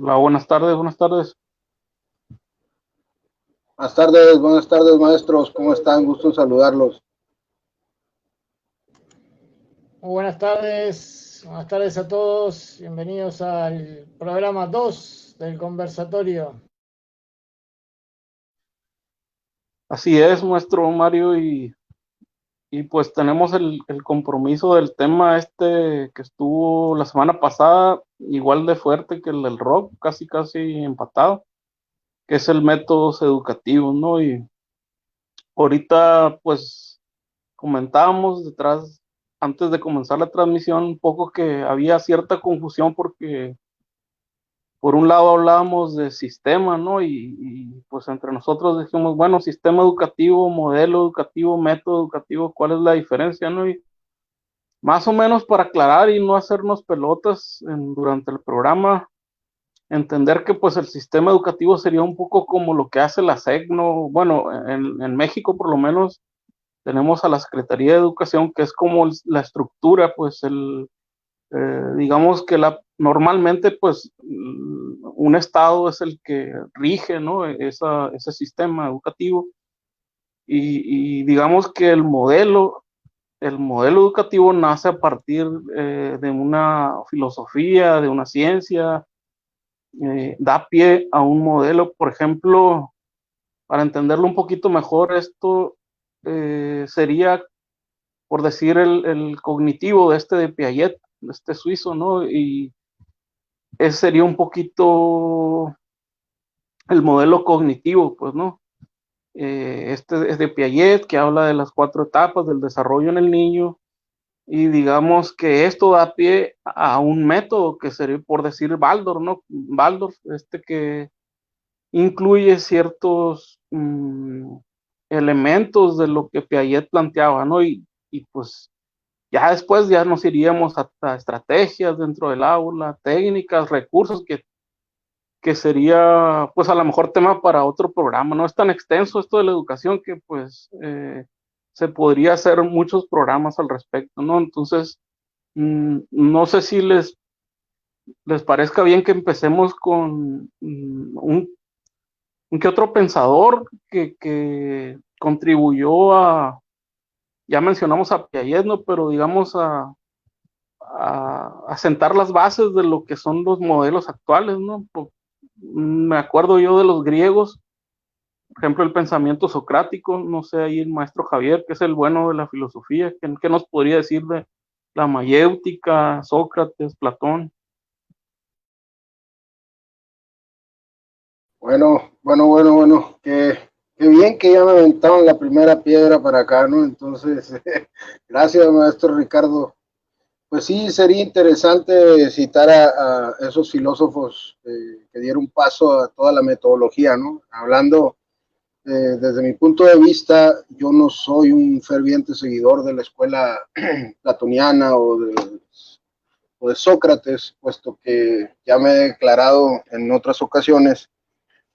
Hola, buenas tardes, buenas tardes. Buenas tardes, maestros, ¿cómo están? Gusto en saludarlos. Muy buenas tardes a todos, bienvenidos al programa 2 del conversatorio. Así es, maestro Mario, y pues tenemos el compromiso del tema este que estuvo la semana pasada, igual de fuerte que el del rock, casi empatado, que es el métodos educativos, ¿no? Y ahorita pues comentábamos antes de comenzar la transmisión, un poco que había cierta confusión porque por un lado hablábamos de sistema, ¿no? Pues entre nosotros dijimos, bueno, sistema educativo, modelo educativo, método educativo, ¿cuál es la diferencia, no? Y más o menos para aclarar y no hacernos pelotas durante el programa, entender que pues el sistema educativo sería un poco como lo que hace la SEC, ¿no? Bueno, en México por lo menos tenemos a la Secretaría de Educación, que es como la estructura, pues digamos que normalmente pues un estado es el que rige, ¿no? Ese sistema educativo y digamos que el modelo educativo nace a partir de una filosofía, de una ciencia, da pie a un modelo. Por ejemplo, para entenderlo un poquito mejor, esto sería, por decir, el cognitivo de Piaget, de este suizo, ¿no? Y ese sería un poquito el modelo cognitivo, pues, ¿no? Este es de Piaget, que habla de las 4 etapas del desarrollo en el niño, y digamos que esto da pie a un método que sería, por decir, Waldorf, ¿no? Waldorf, que incluye ciertos elementos de lo que Piaget planteaba, ¿no? Y pues ya después ya nos iríamos a estrategias dentro del aula, técnicas, recursos que sería pues a lo mejor tema para otro programa. No es tan extenso esto de la educación que pues se podría hacer muchos programas al respecto, ¿no? Entonces, no sé si les parezca bien que empecemos con un que otro pensador que contribuyó ya mencionamos a Piaget, ¿no? Pero digamos a sentar las bases de lo que son los modelos actuales, ¿no? Me acuerdo yo de los griegos, por ejemplo, el pensamiento socrático, no sé, ahí el maestro Javier, que es el bueno de la filosofía, ¿qué nos podría decir de la mayéutica, Sócrates, Platón? Bueno, qué bien que ya me aventaron la primera piedra para acá, ¿no? Entonces, gracias, maestro Ricardo. Pues sí, sería interesante citar a esos filósofos que dieron paso a toda la metodología, ¿no? Hablando desde mi punto de vista, yo no soy un ferviente seguidor de la escuela platoniana o de Sócrates, puesto que ya me he declarado en otras ocasiones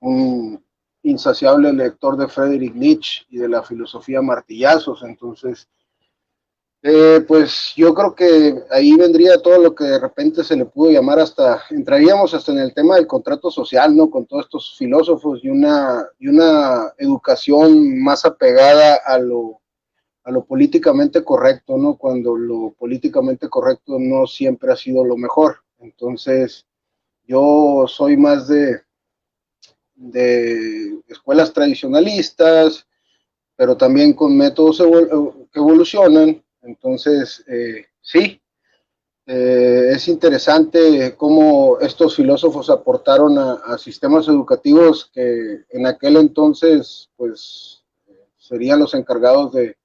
un insaciable lector de Friedrich Nietzsche y de la filosofía martillazos. Entonces, pues yo creo que ahí vendría todo lo que de repente se le pudo llamar entraríamos hasta en el tema del contrato social, ¿no? Con todos estos filósofos y una educación más apegada a lo políticamente correcto, ¿no? Cuando lo políticamente correcto no siempre ha sido lo mejor. Entonces, yo soy más de escuelas tradicionalistas, pero también con métodos que evolucionan. Entonces, sí, es interesante cómo estos filósofos aportaron a sistemas educativos que en aquel entonces, pues, serían los encargados de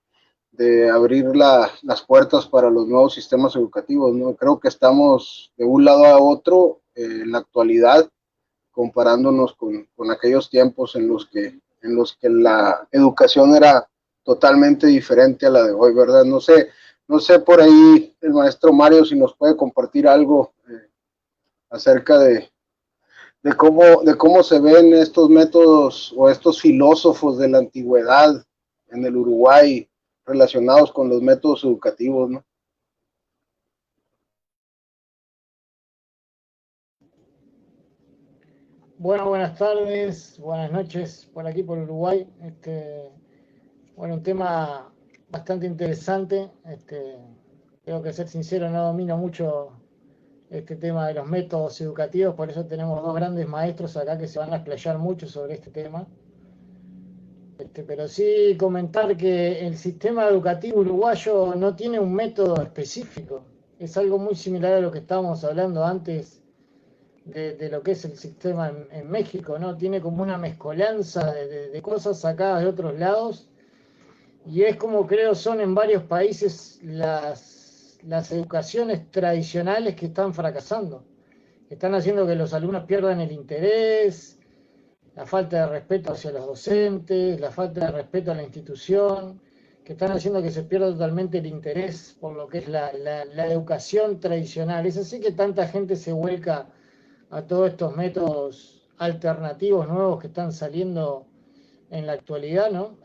de abrir las puertas para los nuevos sistemas educativos, ¿no? Creo que estamos de un lado a otro en la actualidad, comparándonos con aquellos tiempos en los que la educación era totalmente diferente a la de hoy, ¿verdad? No sé por ahí el maestro Mario si nos puede compartir algo acerca de cómo se ven estos métodos o estos filósofos de la antigüedad en el Uruguay relacionados con los métodos educativos, ¿no? Bueno, buenas tardes, buenas noches por aquí por Uruguay. Bueno, un tema bastante interesante. Tengo que ser sincero, no domino mucho este tema de los métodos educativos, por eso tenemos dos grandes maestros acá que se van a explayar mucho sobre este tema. Pero sí comentar que el sistema educativo uruguayo no tiene un método específico. Es algo muy similar a lo que estábamos hablando antes de lo que es el sistema en México, ¿no? Tiene como una mezcolanza de cosas sacadas de otros lados y es como creo son en varios países las educaciones tradicionales que están fracasando. Están haciendo que los alumnos pierdan el interés, la falta de respeto hacia los docentes, la falta de respeto a la institución, que están haciendo que se pierda totalmente el interés por lo que es la educación tradicional. Es así que tanta gente se vuelca a todos estos métodos alternativos nuevos que están saliendo en la actualidad, ¿no?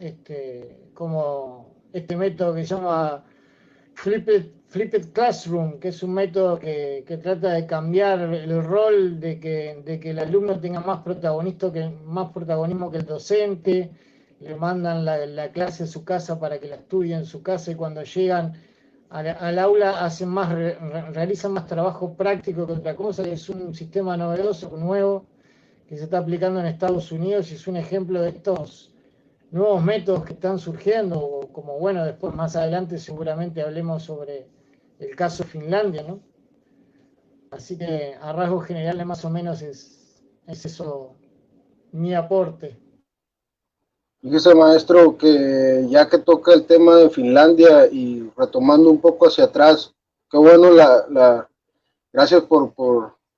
Como este método que se llama Flipped Classroom, que es un método que trata de cambiar el rol de que el alumno tenga más protagonismo que el docente, le mandan la clase a su casa para que la estudie en su casa y cuando llegan al aula realizan más trabajo práctico que otra cosa, que es un sistema novedoso, nuevo, que se está aplicando en Estados Unidos y es un ejemplo de estos nuevos métodos que están surgiendo, como bueno, después más adelante seguramente hablemos sobre el caso Finlandia, ¿no? Así que a rasgos generales más o menos es eso mi aporte. Fíjese, maestro, que ya que toca el tema de Finlandia y retomando un poco hacia atrás, qué bueno gracias por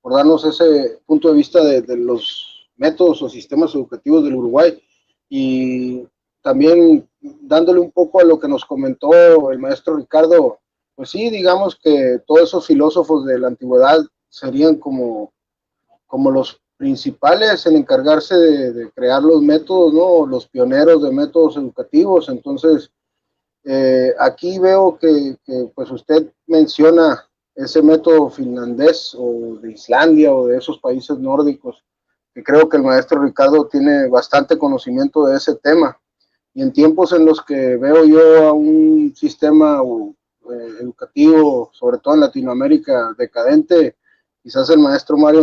darnos ese punto de vista de los métodos o sistemas educativos del Uruguay y también dándole un poco a lo que nos comentó el maestro Ricardo, pues sí, digamos que todos esos filósofos de la antigüedad serían como los principales en encargarse de crear los métodos, ¿no? Los pioneros de métodos educativos. Entonces, aquí veo que pues usted menciona ese método finlandés o de Islandia o de esos países nórdicos, que creo que el maestro Ricardo tiene bastante conocimiento de ese tema. Y en tiempos en los que veo yo a un sistema educativo, sobre todo en Latinoamérica, decadente, quizás el maestro Ricardo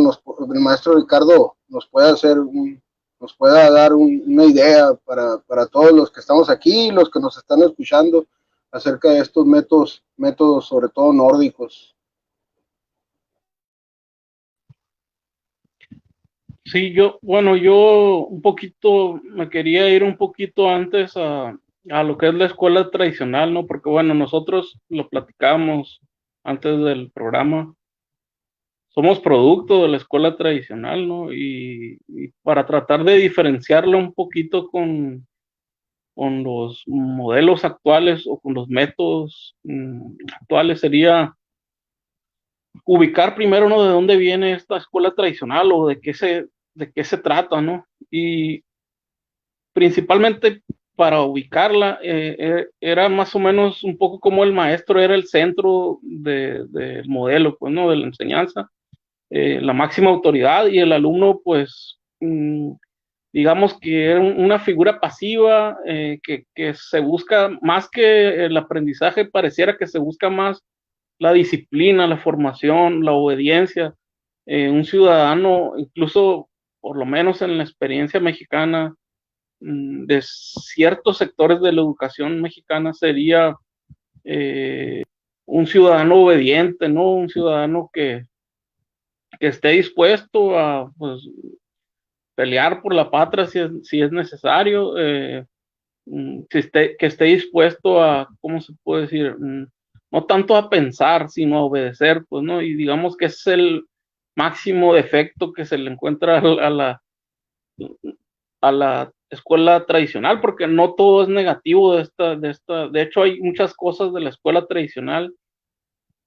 nos pueda nos pueda dar una idea para todos los que estamos aquí y los que nos están escuchando acerca de estos métodos sobre todo nórdicos. Sí, yo un poquito, me quería ir un poquito antes a lo que es la escuela tradicional, ¿no? Porque bueno, nosotros lo platicábamos antes del programa, somos producto de la escuela tradicional, ¿no? Y para tratar de diferenciarlo un poquito con los modelos actuales o con los métodos actuales sería ubicar primero, ¿no? De dónde viene esta escuela tradicional o de qué se trata, ¿no? Y principalmente para ubicarla, era más o menos un poco como el maestro era el centro del modelo, pues, ¿no? De la enseñanza, la máxima autoridad y el alumno, pues, digamos que era una figura pasiva, que se busca más que el aprendizaje, pareciera que se busca más la disciplina, la formación, la obediencia. Un ciudadano, incluso por lo menos en la experiencia mexicana, de ciertos sectores de la educación mexicana sería un ciudadano obediente, ¿no? Un ciudadano que esté dispuesto a, pues, pelear por la patria si es necesario, que esté dispuesto a, ¿cómo se puede decir? No tanto a pensar, sino a obedecer, pues, ¿no? Y digamos que es el máximo defecto que se le encuentra a la escuela tradicional, porque no todo es negativo de hecho hay muchas cosas de la escuela tradicional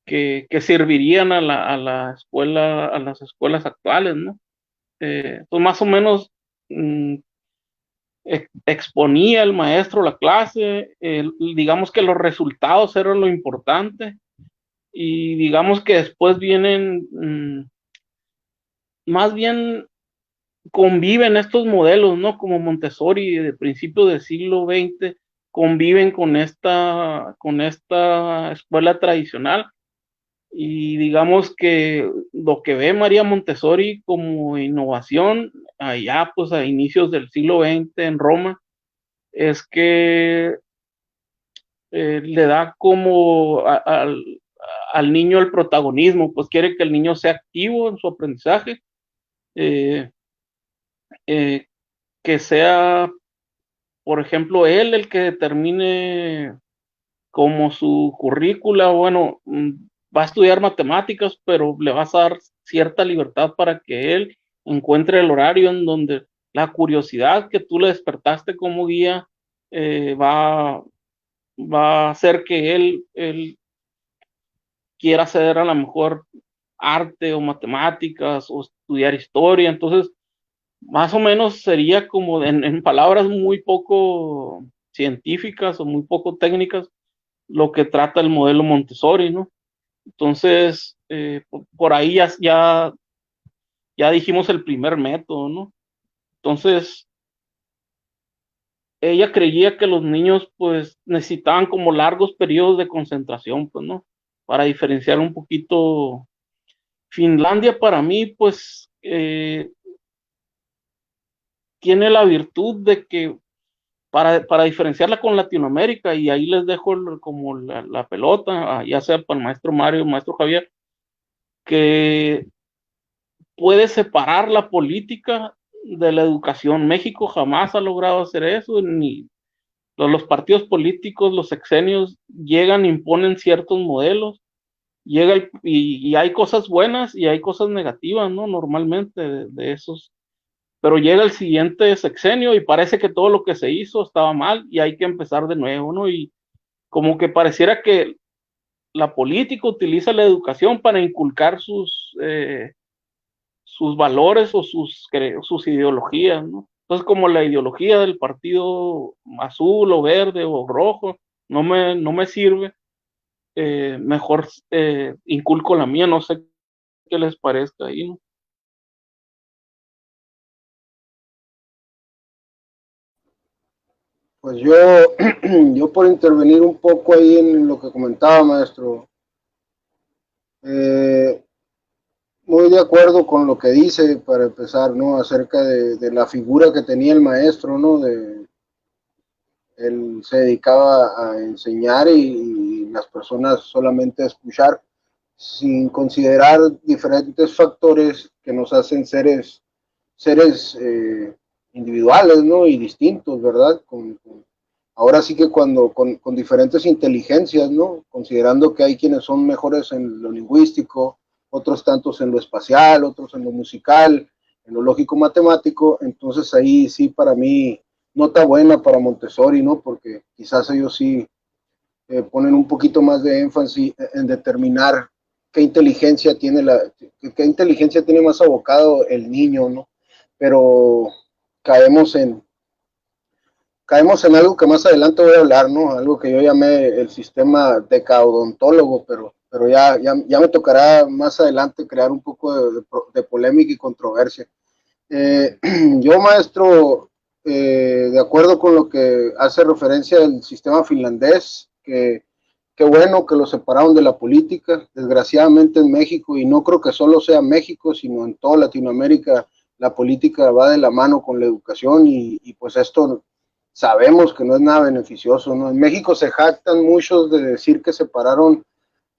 que servirían a la escuela, a las escuelas actuales, ¿no? Pues más o menos mm, exponía el maestro la clase, digamos que los resultados eran lo importante, y digamos que después vienen, más bien conviven estos modelos, ¿no? Como Montessori de principios del siglo XX, conviven con esta escuela tradicional. Y digamos que lo que ve María Montessori como innovación allá pues a inicios del siglo XX en Roma es que le da como al niño el protagonismo, pues quiere que el niño sea activo en su aprendizaje, eh, eh, que sea, por ejemplo, él el que determine como su currícula, bueno, va a estudiar matemáticas, pero le vas a dar cierta libertad para que él encuentre el horario en donde la curiosidad que tú le despertaste como guía va a hacer que él quiera hacer a lo mejor arte o matemáticas o estudiar historia. Entonces, más o menos sería como en palabras muy poco científicas o muy poco técnicas lo que trata el modelo Montessori, ¿no? Entonces, por ahí ya dijimos el primer método, ¿no? Entonces, ella creía que los niños pues necesitaban como largos periodos de concentración, pues, ¿no? Para diferenciar un poquito. Finlandia para mí pues tiene la virtud de que para diferenciarla con Latinoamérica, y ahí les dejo como la pelota, ya sea para el maestro Mario, el maestro Javier, que puede separar la política de la educación. México jamás ha logrado hacer eso, ni los partidos políticos, los sexenios llegan, imponen ciertos modelos, y hay cosas buenas y hay cosas negativas, ¿no? Normalmente de esos, pero llega el siguiente sexenio y parece que todo lo que se hizo estaba mal y hay que empezar de nuevo, ¿no? Y como que pareciera que la política utiliza la educación para inculcar sus valores o sus ideologías, ¿no? Entonces, como la ideología del partido azul o verde o rojo no me sirve, mejor inculco la mía, no sé qué les parezca ahí, ¿no? Pues yo, yo por intervenir un poco ahí en lo que comentaba, maestro, eh, muy de acuerdo con lo que dice, para empezar, ¿no? Acerca de la figura que tenía el maestro, ¿no? Él se dedicaba a enseñar y las personas solamente a escuchar, sin considerar diferentes factores que nos hacen seres individuales, ¿no? Y distintos, ¿verdad? Ahora sí que con diferentes inteligencias, ¿no? Considerando que hay quienes son mejores en lo lingüístico, otros tantos en lo espacial, otros en lo musical, en lo lógico matemático, entonces ahí sí para mí nota buena para Montessori, ¿no? Porque quizás ellos sí ponen un poquito más de énfasis en determinar qué inteligencia tiene qué inteligencia tiene más abocado el niño, ¿no? Pero caemos en, caemos en algo que más adelante voy a hablar, ¿no? Algo que yo llamé el sistema decaudontólogo, pero ya me tocará más adelante crear un poco de polémica y controversia. Eh, yo, maestro, de acuerdo con lo que hace referencia al sistema finlandés, que qué bueno que lo separaron de la política. Desgraciadamente en México, y no creo que solo sea México, sino en toda Latinoamérica, la política va de la mano con la educación y pues esto sabemos que no es nada beneficioso, ¿no? En México se jactan muchos de decir que separaron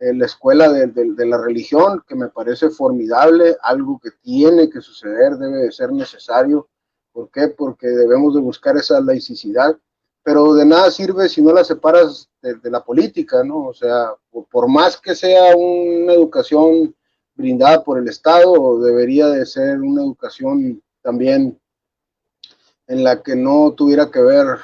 la escuela de la religión, que me parece formidable, algo que tiene que suceder, debe de ser necesario. ¿Por qué? Porque debemos de buscar esa laicidad, pero de nada sirve si no la separas de la política, ¿no? O sea, por más que sea una educación brindada por el Estado, debería de ser una educación también en la que no tuviera que ver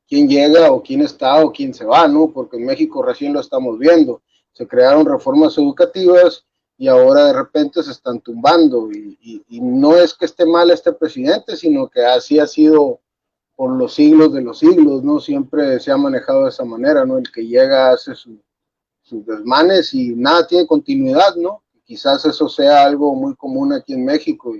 quién llega o quién está o quién se va, ¿no? Porque en México recién lo estamos viendo. Se crearon reformas educativas y ahora de repente se están tumbando. Y no es que esté mal este presidente, sino que así ha sido por los siglos de los siglos, ¿no? Siempre se ha manejado de esa manera, ¿no? El que llega hace sus desmanes y nada tiene continuidad, ¿no? Quizás eso sea algo muy común aquí en México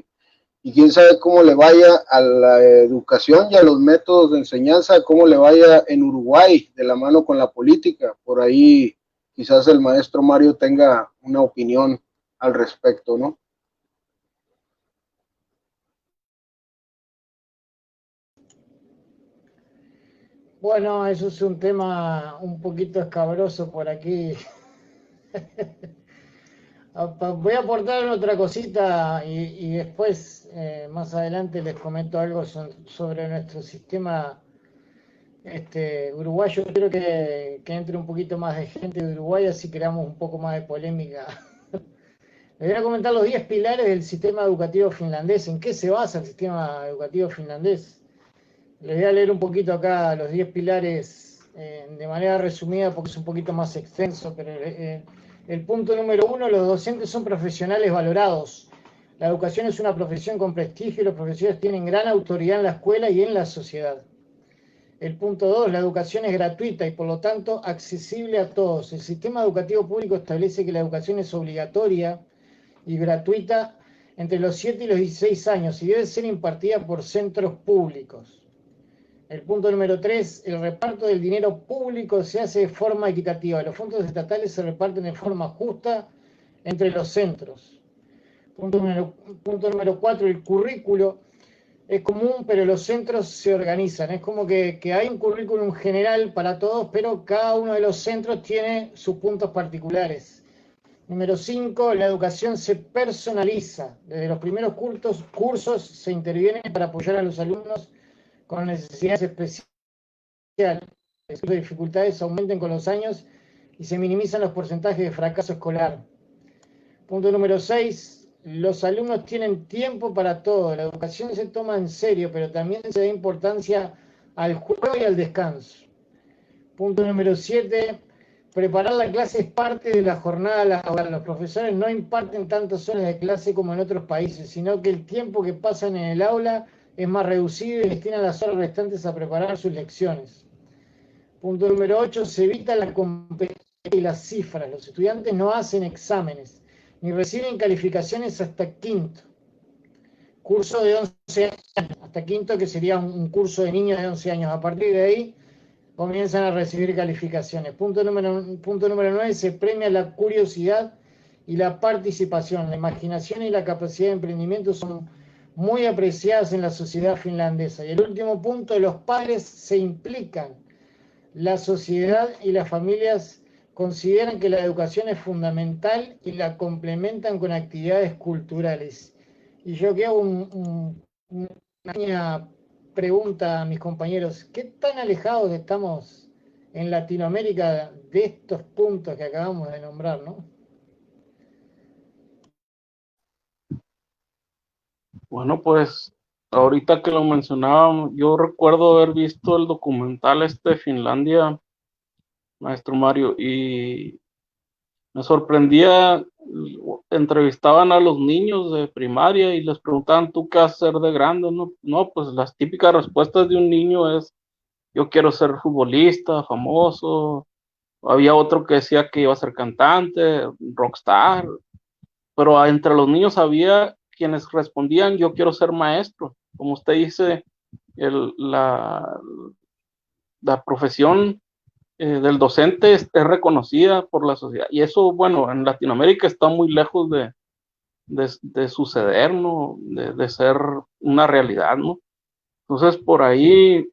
y quién sabe cómo le vaya a la educación y a los métodos de enseñanza, cómo le vaya en Uruguay de la mano con la política. Por ahí quizás el maestro Mario tenga una opinión al respecto, ¿no? Bueno, eso es un tema un poquito escabroso por aquí. Voy a aportar otra cosita y después, más adelante, les comento algo sobre nuestro sistema uruguayo. Quiero que entre un poquito más de gente de Uruguay, así creamos un poco más de polémica. Les voy a comentar los 10 pilares del sistema educativo finlandés. ¿En qué se basa el sistema educativo finlandés? Les voy a leer un poquito acá los 10 pilares de manera resumida porque es un poquito más extenso, pero el punto número 1, los docentes son profesionales valorados. La educación es una profesión con prestigio y los profesores tienen gran autoridad en la escuela y en la sociedad. El punto 2, la educación es gratuita y por lo tanto accesible a todos. El sistema educativo público establece que la educación es obligatoria y gratuita entre los 7 y los 16 años y debe ser impartida por centros públicos. El punto número 3, el reparto del dinero público se hace de forma equitativa. Los fondos estatales se reparten de forma justa entre los centros. Punto número 4, el currículo es común, pero los centros se organizan. Es como que hay un currículum general para todos, pero cada uno de los centros tiene sus puntos particulares. Número 5, la educación se personaliza. Desde los primeros cursos se interviene para apoyar a los alumnos con necesidades especiales. Las dificultades aumentan con los años y se minimizan los porcentajes de fracaso escolar. Punto número 6, los alumnos tienen tiempo para todo. La educación se toma en serio, pero también se da importancia al juego y al descanso. Punto número 7, preparar la clase es parte de la jornada laboral. Los profesores no imparten tantas horas de clase como en otros países, sino que el tiempo que pasan en el aula es más reducido y destinan las horas restantes a preparar sus lecciones. Punto número 8, se evita la competencia y las cifras. Los estudiantes no hacen exámenes ni reciben calificaciones hasta quinto. Curso de 11 años, hasta quinto, que sería un curso de niños de 11 años. A partir de ahí comienzan a recibir calificaciones. Punto número 9, se premia la curiosidad y la participación. La imaginación y la capacidad de emprendimiento son muy apreciadas en la sociedad finlandesa. Y el último punto, los padres se implican. La sociedad y las familias consideran que la educación es fundamental y la complementan con actividades culturales. Y yo que hago una pequeña pregunta a mis compañeros, ¿qué tan alejados estamos en Latinoamérica de estos puntos que acabamos de nombrar, ¿no? Bueno, pues ahorita que lo mencionábamos, yo recuerdo haber visto el documental de Finlandia, maestro Mario, y me sorprendía, entrevistaban a los niños de primaria y les preguntaban, ¿tú qué vas a ser de grande? No, no, pues las típicas respuestas de un niño es, yo quiero ser futbolista, famoso. Había otro que decía que iba a ser cantante, rockstar, pero entre los niños había quienes respondían, yo quiero ser maestro. Como usted dice, el, la profesión del docente es reconocida por la sociedad. Y eso, bueno, en Latinoamérica está muy lejos de suceder, ¿no? De ser una realidad, ¿no? Entonces, por ahí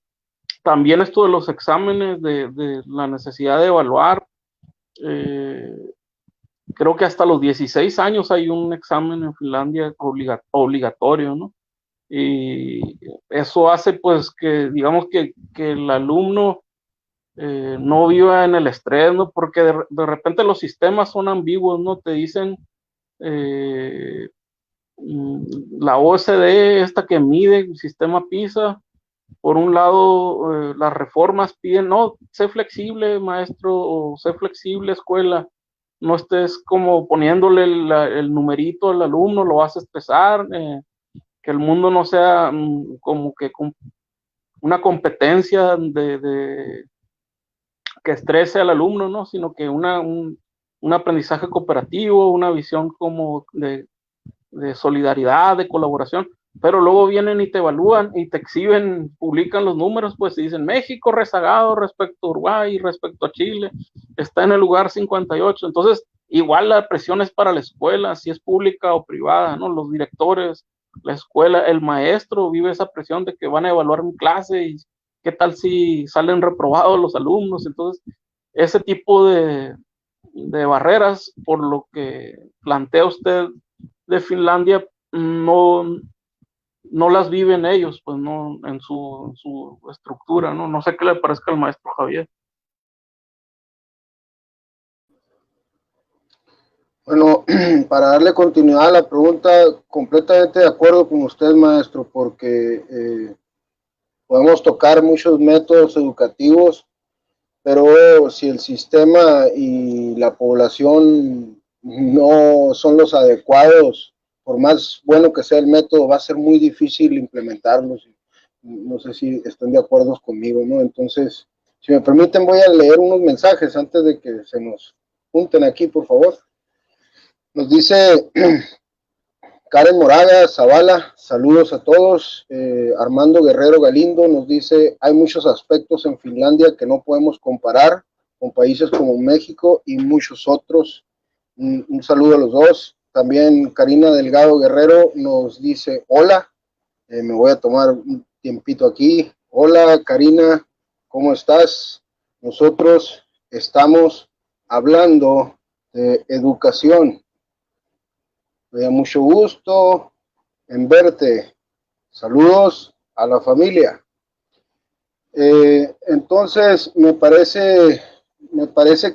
también esto de los exámenes, de la necesidad de evaluar, eh, creo que hasta los 16 años hay un examen en Finlandia obligatorio, ¿no? y eso hace pues que digamos que el alumno no viva en el estrés, ¿no? Porque de repente los sistemas son ambiguos, ¿no? Te dicen eh, la OCDE, esta que mide el sistema PISA, por un lado, las reformas piden, no, sé flexible, maestro, o sé flexible, escuela, no estés como poniéndole el numerito al alumno, lo vas a estresar, que el mundo no sea como que una competencia que estrese al alumno, ¿no? Sino que un aprendizaje cooperativo, una visión como de solidaridad, de colaboración, pero luego vienen y te evalúan y te exhiben, publican los números, pues y dicen México rezagado respecto a Uruguay, respecto a Chile, está en el lugar 58. Entonces, igual la presión es para la escuela, si es pública o privada, ¿no? Los directores, la escuela, el maestro vive esa presión de que van a evaluar mi clase y qué tal si salen reprobados los alumnos. Entonces, ese tipo de barreras, por lo que plantea usted de Finlandia, no, no las viven ellos, pues no en su estructura, ¿no? No sé qué le parezca al maestro Javier. Bueno, para darle continuidad a la pregunta, completamente de acuerdo con usted, maestro, porque podemos tocar muchos métodos educativos, pero si el sistema y la población no son los adecuados, por más bueno que sea el método, va a ser muy difícil implementarlos. No sé si están de acuerdo conmigo, ¿no? Entonces, si me permiten, voy a leer unos mensajes antes de que se nos junten aquí, por favor. Nos dice Karen Moraga, Zavala, saludos a todos. Armando Guerrero Galindo nos dice, hay muchos aspectos en Finlandia que no podemos comparar con países como México y muchos otros. Un saludo a los dos. También Karina Delgado Guerrero nos dice, hola, me voy a tomar un tiempito aquí. Hola Karina, ¿cómo estás? Nosotros estamos hablando de educación. Me da mucho gusto en verte. Saludos a la familia. Entonces, me parece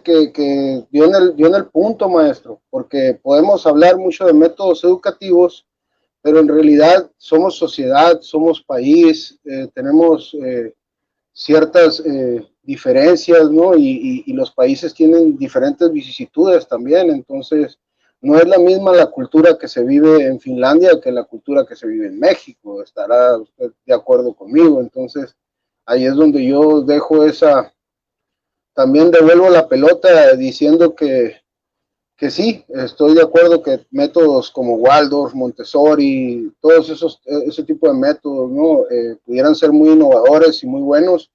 que dio en el punto, maestro, porque podemos hablar mucho de métodos educativos, pero en realidad somos sociedad, somos país, tenemos ciertas diferencias, ¿no? Y los países tienen diferentes vicisitudes también, entonces no es la misma la cultura que se vive en Finlandia que la cultura que se vive en México, estará usted de acuerdo conmigo, entonces ahí es donde yo dejo esa, también devuelvo la pelota diciendo que sí, estoy de acuerdo que métodos como Waldorf, Montessori, todos ese tipo de métodos, ¿no? Pudieran ser muy innovadores y muy buenos,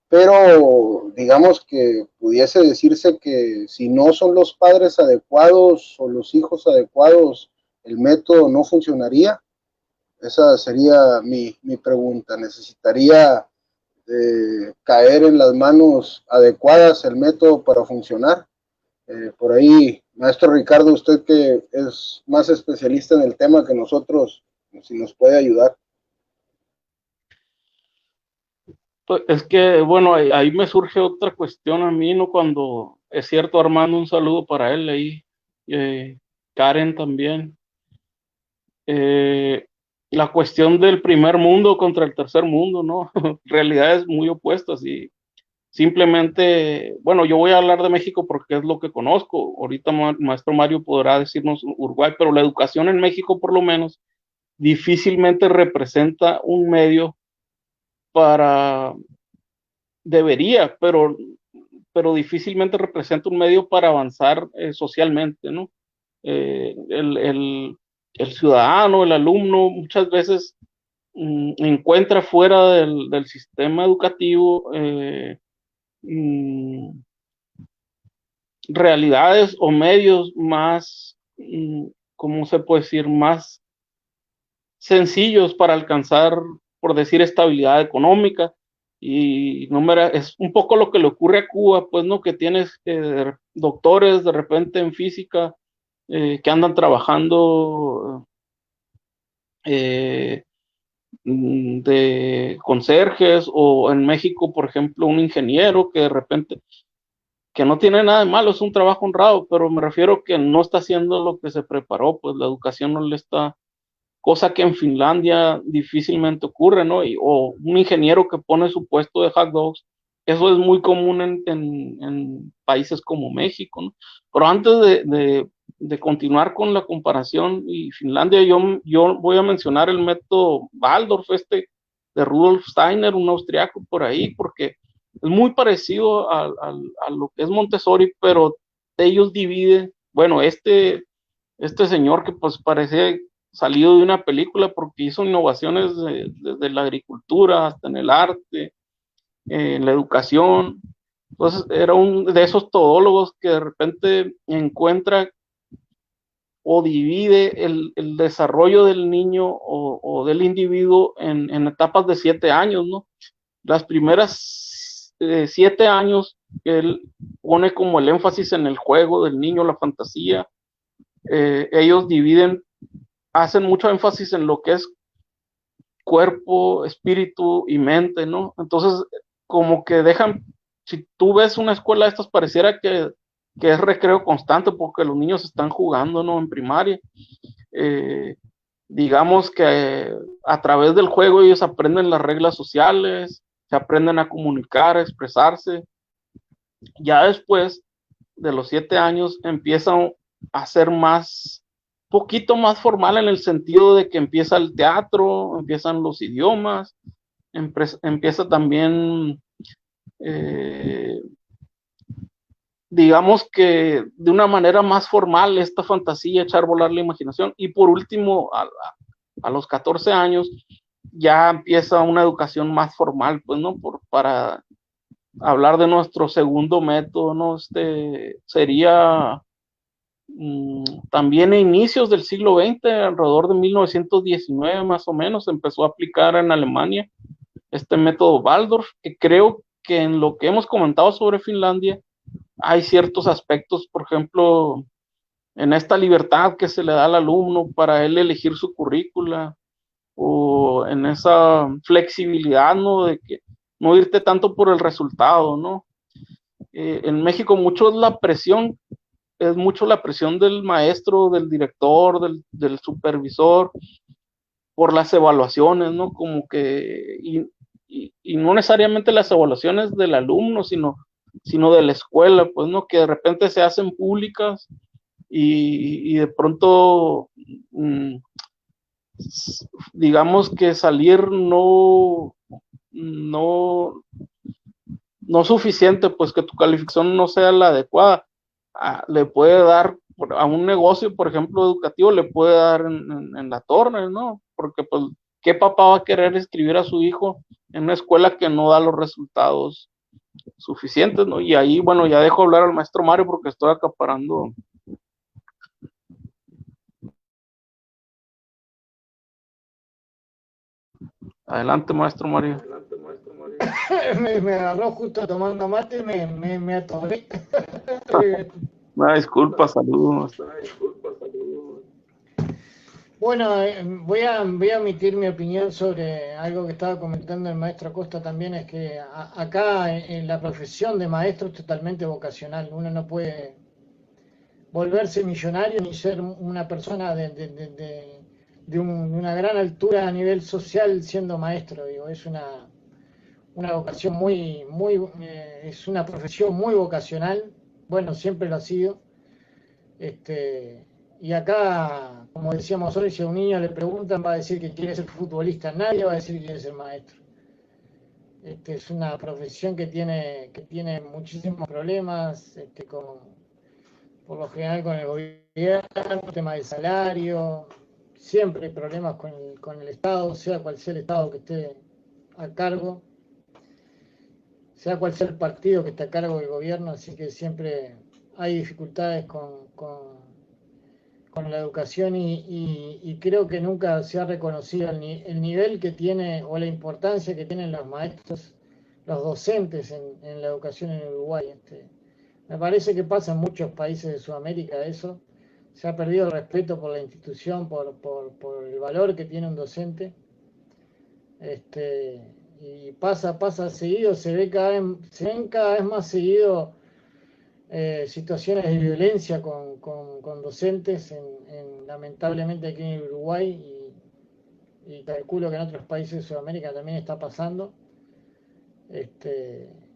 pero digamos que pudiese decirse que si no son los padres adecuados o los hijos adecuados, el método no funcionaría. Esa sería mi pregunta. ¿Necesitaría caer en las manos adecuadas el método para funcionar? Por ahí, maestro Ricardo, usted que es más especialista en el tema que nosotros, si nos puede ayudar. Pues es que, bueno, ahí me surge otra cuestión a mí, ¿no? Cuando, es cierto, Armando, un saludo para él ahí, Karen también. Eh, la cuestión del primer mundo contra el tercer mundo, ¿no? Realidades muy opuestas y simplemente, bueno, yo voy a hablar de México porque es lo que conozco. Ahorita maestro Mario podrá decirnos Uruguay, pero la educación en México por lo menos difícilmente representa un medio para, debería, pero difícilmente representa un medio para avanzar socialmente, ¿no? El ciudadano, el alumno, muchas veces encuentra fuera del sistema educativo mm, realidades o medios más, ¿cómo se puede decir?, más sencillos para alcanzar, por decir, estabilidad económica. Y es un poco lo que le ocurre a Cuba, pues, ¿no? Que tienes doctores de repente en física que andan trabajando de conserjes, o en México, por ejemplo, un ingeniero que de repente, que no tiene nada de malo, es un trabajo honrado, pero me refiero que no está haciendo lo que se preparó, pues la educación no le está, cosa que en Finlandia difícilmente ocurre, ¿no? O un ingeniero que pone su puesto de hot dogs, eso es muy común en países como México, ¿no? Pero antes de continuar con la comparación y Finlandia, yo voy a mencionar el método Waldorf, de Rudolf Steiner, un austriaco por ahí, porque es muy parecido a lo que es Montessori, pero ellos dividen, bueno, este señor que pues parece salido de una película porque hizo innovaciones desde la agricultura hasta en el arte, en la educación. Entonces era un de esos todólogos que de repente encuentra o divide el desarrollo del niño o del individuo en etapas de 7 años, ¿no? Las primeras 7 años, él pone como el énfasis en el juego del niño, la fantasía. Ellos hacen mucho énfasis en lo que es cuerpo, espíritu y mente, ¿no? Entonces, como que dejan, si tú ves una escuela de estas, pareciera que es recreo constante porque los niños están jugando, ¿no? En primaria. Eh, digamos que a través del juego ellos aprenden las reglas sociales, se aprenden a comunicar, a expresarse. Ya después de los 7 años empiezan a ser poquito más formal en el sentido de que empieza el teatro, empiezan los idiomas, empieza también, eh, digamos que de una manera más formal esta fantasía, echar volar la imaginación. Y por último, a los 14 años, ya empieza una educación más formal, pues, ¿no? Para hablar de nuestro segundo método, ¿no? Sería también a inicios del siglo XX, alrededor de 1919 más o menos, empezó a aplicar en Alemania este método Waldorf, que creo que en lo que hemos comentado sobre Finlandia hay ciertos aspectos, por ejemplo, en esta libertad que se le da al alumno para él elegir su currícula, o en esa flexibilidad, ¿no? De que no irte tanto por el resultado, ¿no? En México es mucho la presión del maestro, del director, del supervisor, por las evaluaciones, ¿no? Como que, y no necesariamente las evaluaciones del alumno, sino de la escuela, pues, ¿no? Que de repente se hacen públicas y de pronto, digamos que salir no, no suficiente, pues que tu calificación no sea la adecuada. Le puede dar a un negocio, por ejemplo, educativo, le puede dar en la torre, ¿no? Porque pues, ¿qué papá va a querer escribir a su hijo en una escuela que no da los resultados suficientes, ¿no? Y ahí, bueno, ya dejo hablar al maestro Mario porque estoy acaparando. Adelante, maestro Mario. Me agarró justo tomando mate, me atoré. Una disculpa, saludos. Bueno, voy a emitir mi opinión sobre algo que estaba comentando el maestro Acosta también, es que acá en la profesión de maestro es totalmente vocacional. Uno no puede volverse millonario ni ser una persona de una gran altura a nivel social siendo maestro. Digo, es una vocación es una profesión muy vocacional. Bueno, siempre lo ha sido. Y acá, como decíamos hoy, si a un niño le preguntan, va a decir que quiere ser futbolista, nadie va a decir que quiere ser maestro. Es una profesión que tiene muchísimos problemas, por lo general con el gobierno, tema del salario, siempre hay problemas con el Estado, sea cual sea el Estado que esté a cargo, sea cual sea el partido que esté a cargo del gobierno, así que siempre hay dificultades con la educación y creo que nunca se ha reconocido el nivel que tiene o la importancia que tienen los maestros, los docentes en la educación en Uruguay. Me parece que pasa en muchos países de Sudamérica eso. Se ha perdido el respeto por la institución, por el valor que tiene un docente. Y pasa seguido, se ven cada vez más seguido situaciones de violencia con docentes, lamentablemente aquí en Uruguay, y calculo que en otros países de Sudamérica también está pasando.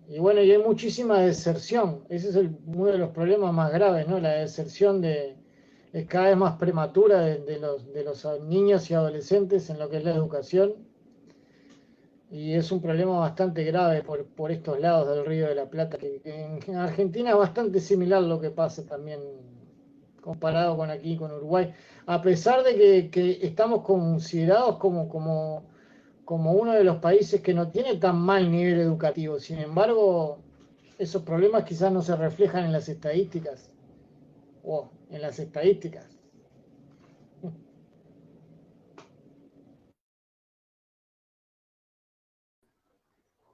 Y bueno, y hay muchísima deserción. Ese es uno de los problemas más graves, ¿no? La deserción es cada vez más prematura de los niños y adolescentes en lo que es la educación. Y es un problema bastante grave por estos lados del Río de la Plata, que en Argentina es bastante similar lo que pasa también comparado con aquí, con Uruguay. A pesar de que estamos considerados como uno de los países que no tiene tan mal nivel educativo. Sin embargo, esos problemas quizás no se reflejan en las estadísticas. En las estadísticas.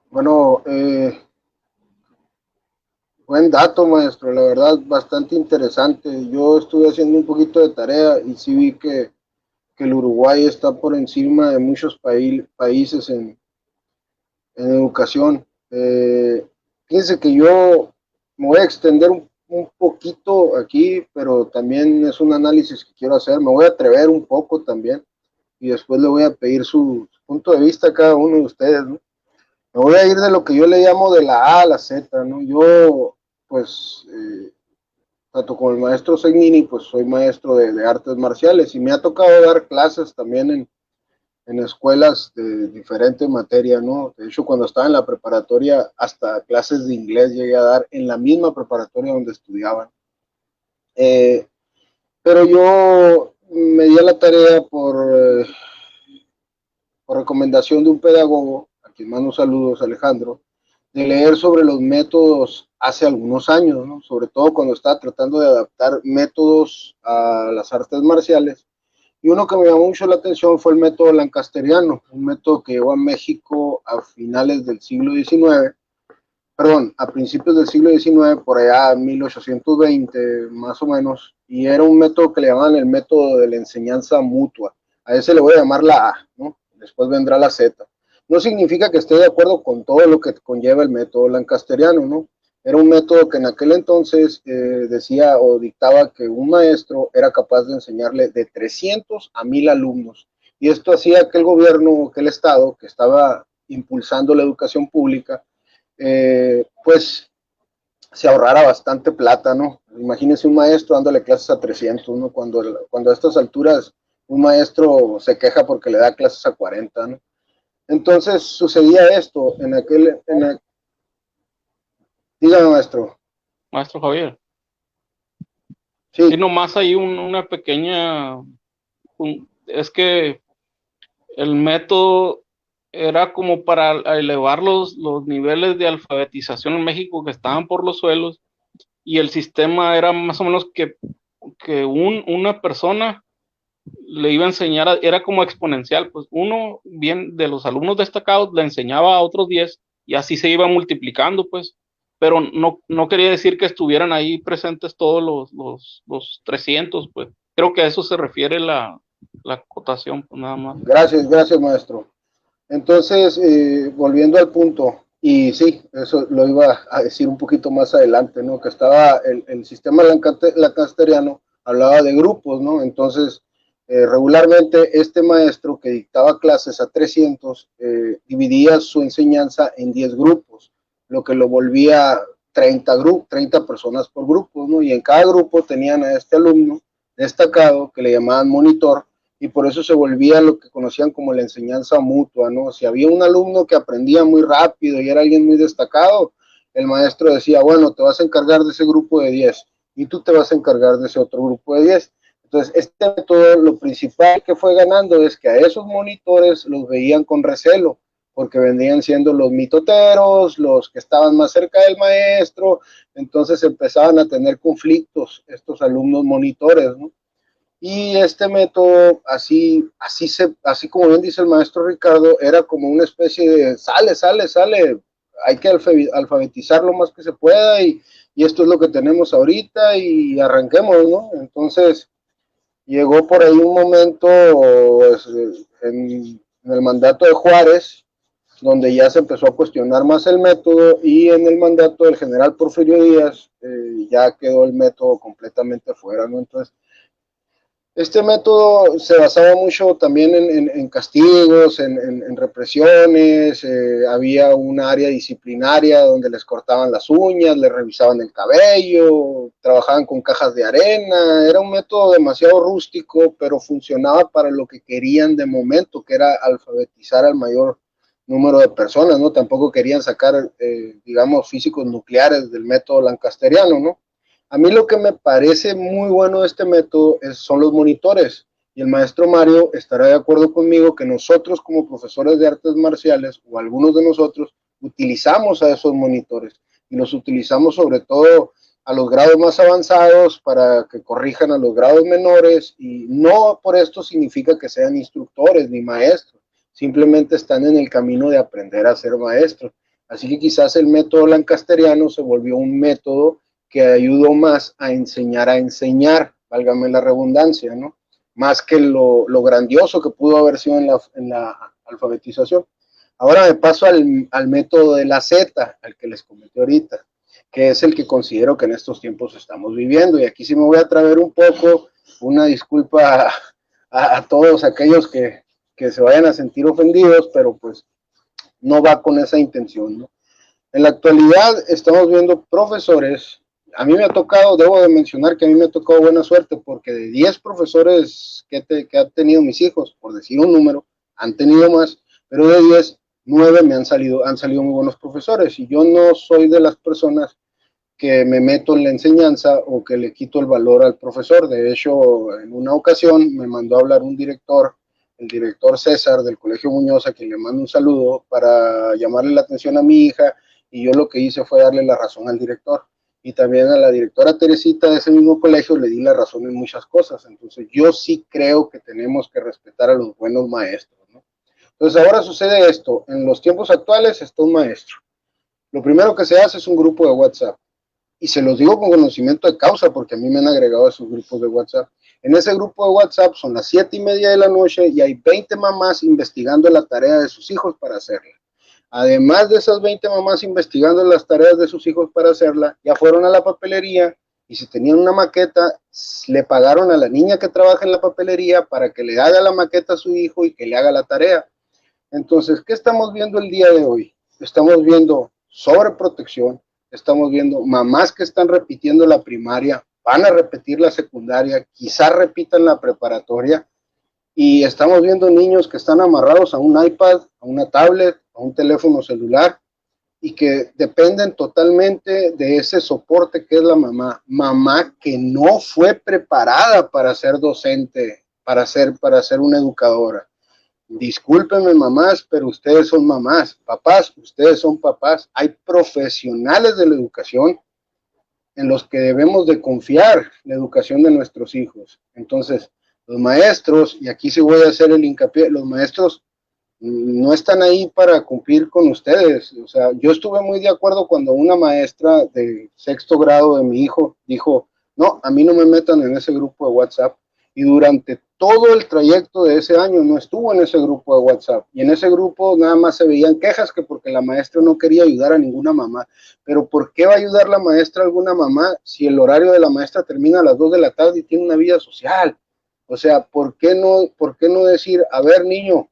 Bueno, buen dato, maestro, la verdad, bastante interesante. Yo estuve haciendo un poquito de tarea y sí vi que el Uruguay está por encima de muchos países en educación. Fíjense que yo me voy a extender un poquito aquí, pero también es un análisis que quiero hacer. Me voy a atrever un poco también y después le voy a pedir su punto de vista a cada uno de ustedes, ¿no? Me voy a ir de lo que yo le llamo de la A a la Z, ¿no? Yo, pues, tanto como el maestro Segnini, pues soy maestro de artes marciales y me ha tocado dar clases también en escuelas de diferente materia, ¿no? De hecho, cuando estaba en la preparatoria, hasta clases de inglés llegué a dar en la misma preparatoria donde estudiaban. Eh, pero yo me di a la tarea por recomendación de un pedagogo, a quien mando saludos, Alejandro, de leer sobre los métodos hace algunos años, ¿no? Sobre todo cuando estaba tratando de adaptar métodos a las artes marciales. Y uno que me llamó mucho la atención fue el método lancasteriano, un método que llegó a México a finales del siglo XIX, perdón, a principios del siglo XIX, por allá en 1820 más o menos, y era un método que le llamaban el método de la enseñanza mutua. A ese le voy a llamar la A, ¿no? Después vendrá la Z. No significa que esté de acuerdo con todo lo que conlleva el método lancasteriano, ¿no? Era un método que en aquel entonces decía o dictaba que un maestro era capaz de enseñarle de 300 a 1000 alumnos. Y esto hacía que el gobierno, que el Estado, que estaba impulsando la educación pública, pues se ahorrara bastante plata, ¿no? Imagínense un maestro dándole clases a 300, ¿no? Cuando a estas alturas un maestro se queja porque le da clases a 40, ¿no? Entonces sucedía esto dígame, maestro. Maestro Javier. Sí. Sí, nomás hay una pequeña, es que el método era como para elevar los niveles de alfabetización en México que estaban por los suelos, y el sistema era más o menos que una persona le iba a enseñar, era como exponencial, pues uno bien de los alumnos destacados le enseñaba a otros 10 y así se iba multiplicando, pues, pero no quería decir que estuvieran ahí presentes todos los 300, pues, creo que a eso se refiere la acotación, pues nada más. Gracias, maestro. Entonces, volviendo al punto, y sí, eso lo iba a decir un poquito más adelante, ¿no? Que estaba el sistema lancasteriano, hablaba de grupos, ¿no? Entonces, regularmente este maestro que dictaba clases a 300, dividía su enseñanza en 10 grupos, lo que lo volvía 30 personas por grupo, ¿no? Y en cada grupo tenían a este alumno destacado que le llamaban monitor, y por eso se volvía lo que conocían como la enseñanza mutua, ¿no? Si había un alumno que aprendía muy rápido y era alguien muy destacado, el maestro decía, bueno, te vas a encargar de ese grupo de 10 y tú te vas a encargar de ese otro grupo de 10. Entonces, este método, lo principal que fue ganando es que a esos monitores los veían con recelo, porque vendrían siendo los mitoteros, los que estaban más cerca del maestro, entonces empezaban a tener conflictos estos alumnos monitores, ¿no? Y este método, así como bien dice el maestro Ricardo, era como una especie de sale, hay que alfabetizar lo más que se pueda y esto es lo que tenemos ahorita y arranquemos, ¿no? Entonces llegó por ahí un momento pues, en en el mandato de Juárez, donde ya se empezó a cuestionar más el método, y en el mandato del general Porfirio Díaz ya quedó el método completamente fuera, ¿no? Entonces, este método se basaba mucho también en castigos, en represiones, había un área disciplinaria donde les cortaban las uñas, les revisaban el cabello, trabajaban con cajas de arena, era un método demasiado rústico, pero funcionaba para lo que querían de momento, que era alfabetizar al mayor número de personas, ¿no? Tampoco querían sacar, digamos, físicos nucleares del método lancasteriano, ¿no? A mí lo que me parece muy bueno de este método son los monitores, y el maestro Mario estará de acuerdo conmigo que nosotros como profesores de artes marciales, o algunos de nosotros, utilizamos a esos monitores, y los utilizamos sobre todo a los grados más avanzados para que corrijan a los grados menores, y no por esto significa que sean instructores ni maestros, simplemente están en el camino de aprender a ser maestros. Así que quizás el método lancasteriano se volvió un método que ayudó más a enseñar, válgame la redundancia, ¿no? Más que lo grandioso que pudo haber sido en la alfabetización. Ahora me paso al método de la Z, al que les comenté ahorita, que es el que considero que en estos tiempos estamos viviendo. Y aquí sí me voy a traer un poco, una disculpa a todos aquellos que se vayan a sentir ofendidos, pero pues no va con esa intención, ¿no? En la actualidad estamos viendo profesores. A mí me ha tocado, debo de mencionar que a mí me ha tocado buena suerte, porque de 10 profesores que han tenido mis hijos, por decir un número, han tenido más, pero de 10, 9 han salido muy buenos profesores, y yo no soy de las personas que me meto en la enseñanza o que le quito el valor al profesor. De hecho, en una ocasión me mandó a hablar un director, el director César del Colegio Muñoz, a quien le mando un saludo, para llamarle la atención a mi hija, y yo lo que hice fue darle la razón al director. Y también a la directora Teresita de ese mismo colegio le di la razón en muchas cosas. Entonces yo sí creo que tenemos que respetar a los buenos maestros, ¿no? Entonces ahora sucede esto, en los tiempos actuales está un maestro. Lo primero que se hace es un grupo de WhatsApp. Y se los digo con conocimiento de causa, porque a mí me han agregado a esos grupos de WhatsApp. En ese grupo de WhatsApp son las 7:30 de la noche y hay 20 mamás investigando la tarea de sus hijos para hacerla. Además de esas 20 mamás investigando las tareas de sus hijos para hacerla, ya fueron a la papelería, y si tenían una maqueta, le pagaron a la niña que trabaja en la papelería para que le haga la maqueta a su hijo y que le haga la tarea. Entonces, ¿qué estamos viendo el día de hoy? Estamos viendo sobreprotección, estamos viendo mamás que están repitiendo la primaria, van a repetir la secundaria, quizás repitan la preparatoria, y estamos viendo niños que están amarrados a un iPad, a una tablet, a un teléfono celular, y que dependen totalmente de ese soporte que es la mamá que no fue preparada para ser docente, para ser una educadora. Discúlpenme mamás, pero ustedes son mamás, papás, ustedes son papás. Hay profesionales de la educación en los que debemos de confiar la educación de nuestros hijos. Entonces, los maestros, y aquí sí voy a hacer el hincapié, los maestros no están ahí para cumplir con ustedes. O sea, yo estuve muy de acuerdo cuando una maestra de 6º grado de mi hijo dijo, no, a mí no me metan en ese grupo de WhatsApp. Y durante todo el trayecto de ese año no estuvo en ese grupo de WhatsApp. Y en ese grupo nada más se veían quejas, que porque la maestra no quería ayudar a ninguna mamá. Pero ¿por qué va a ayudar la maestra a alguna mamá si el horario de la maestra termina a las 2 de la tarde y tiene una vida social? O sea, ¿por qué no decir, a ver, niño,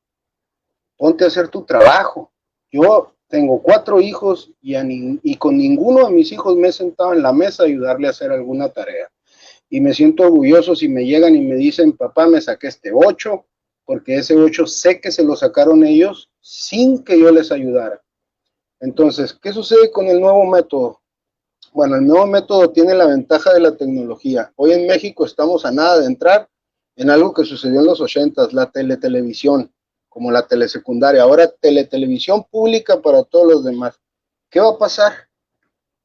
ponte a hacer tu trabajo? Yo tengo 4 hijos y con ninguno de mis hijos me he sentado en la mesa a ayudarle a hacer alguna tarea. Y me siento orgulloso si me llegan y me dicen, papá, me saqué este 8, porque ese 8 sé que se lo sacaron ellos sin que yo les ayudara. Entonces, ¿qué sucede con el nuevo método? Bueno, el nuevo método tiene la ventaja de la tecnología. Hoy en México estamos a nada de entrar en algo que sucedió en los 80s, la teletelevisión, como la telesecundaria. Ahora teletelevisión pública para todos los demás. ¿Qué va a pasar?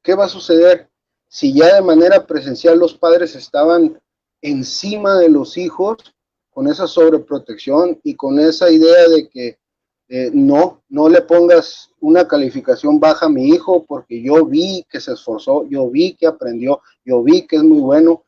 ¿Qué va a suceder? Si ya de manera presencial los padres estaban encima de los hijos con esa sobreprotección y con esa idea de que no le pongas una calificación baja a mi hijo porque yo vi que se esforzó, yo vi que aprendió, yo vi que es muy bueno.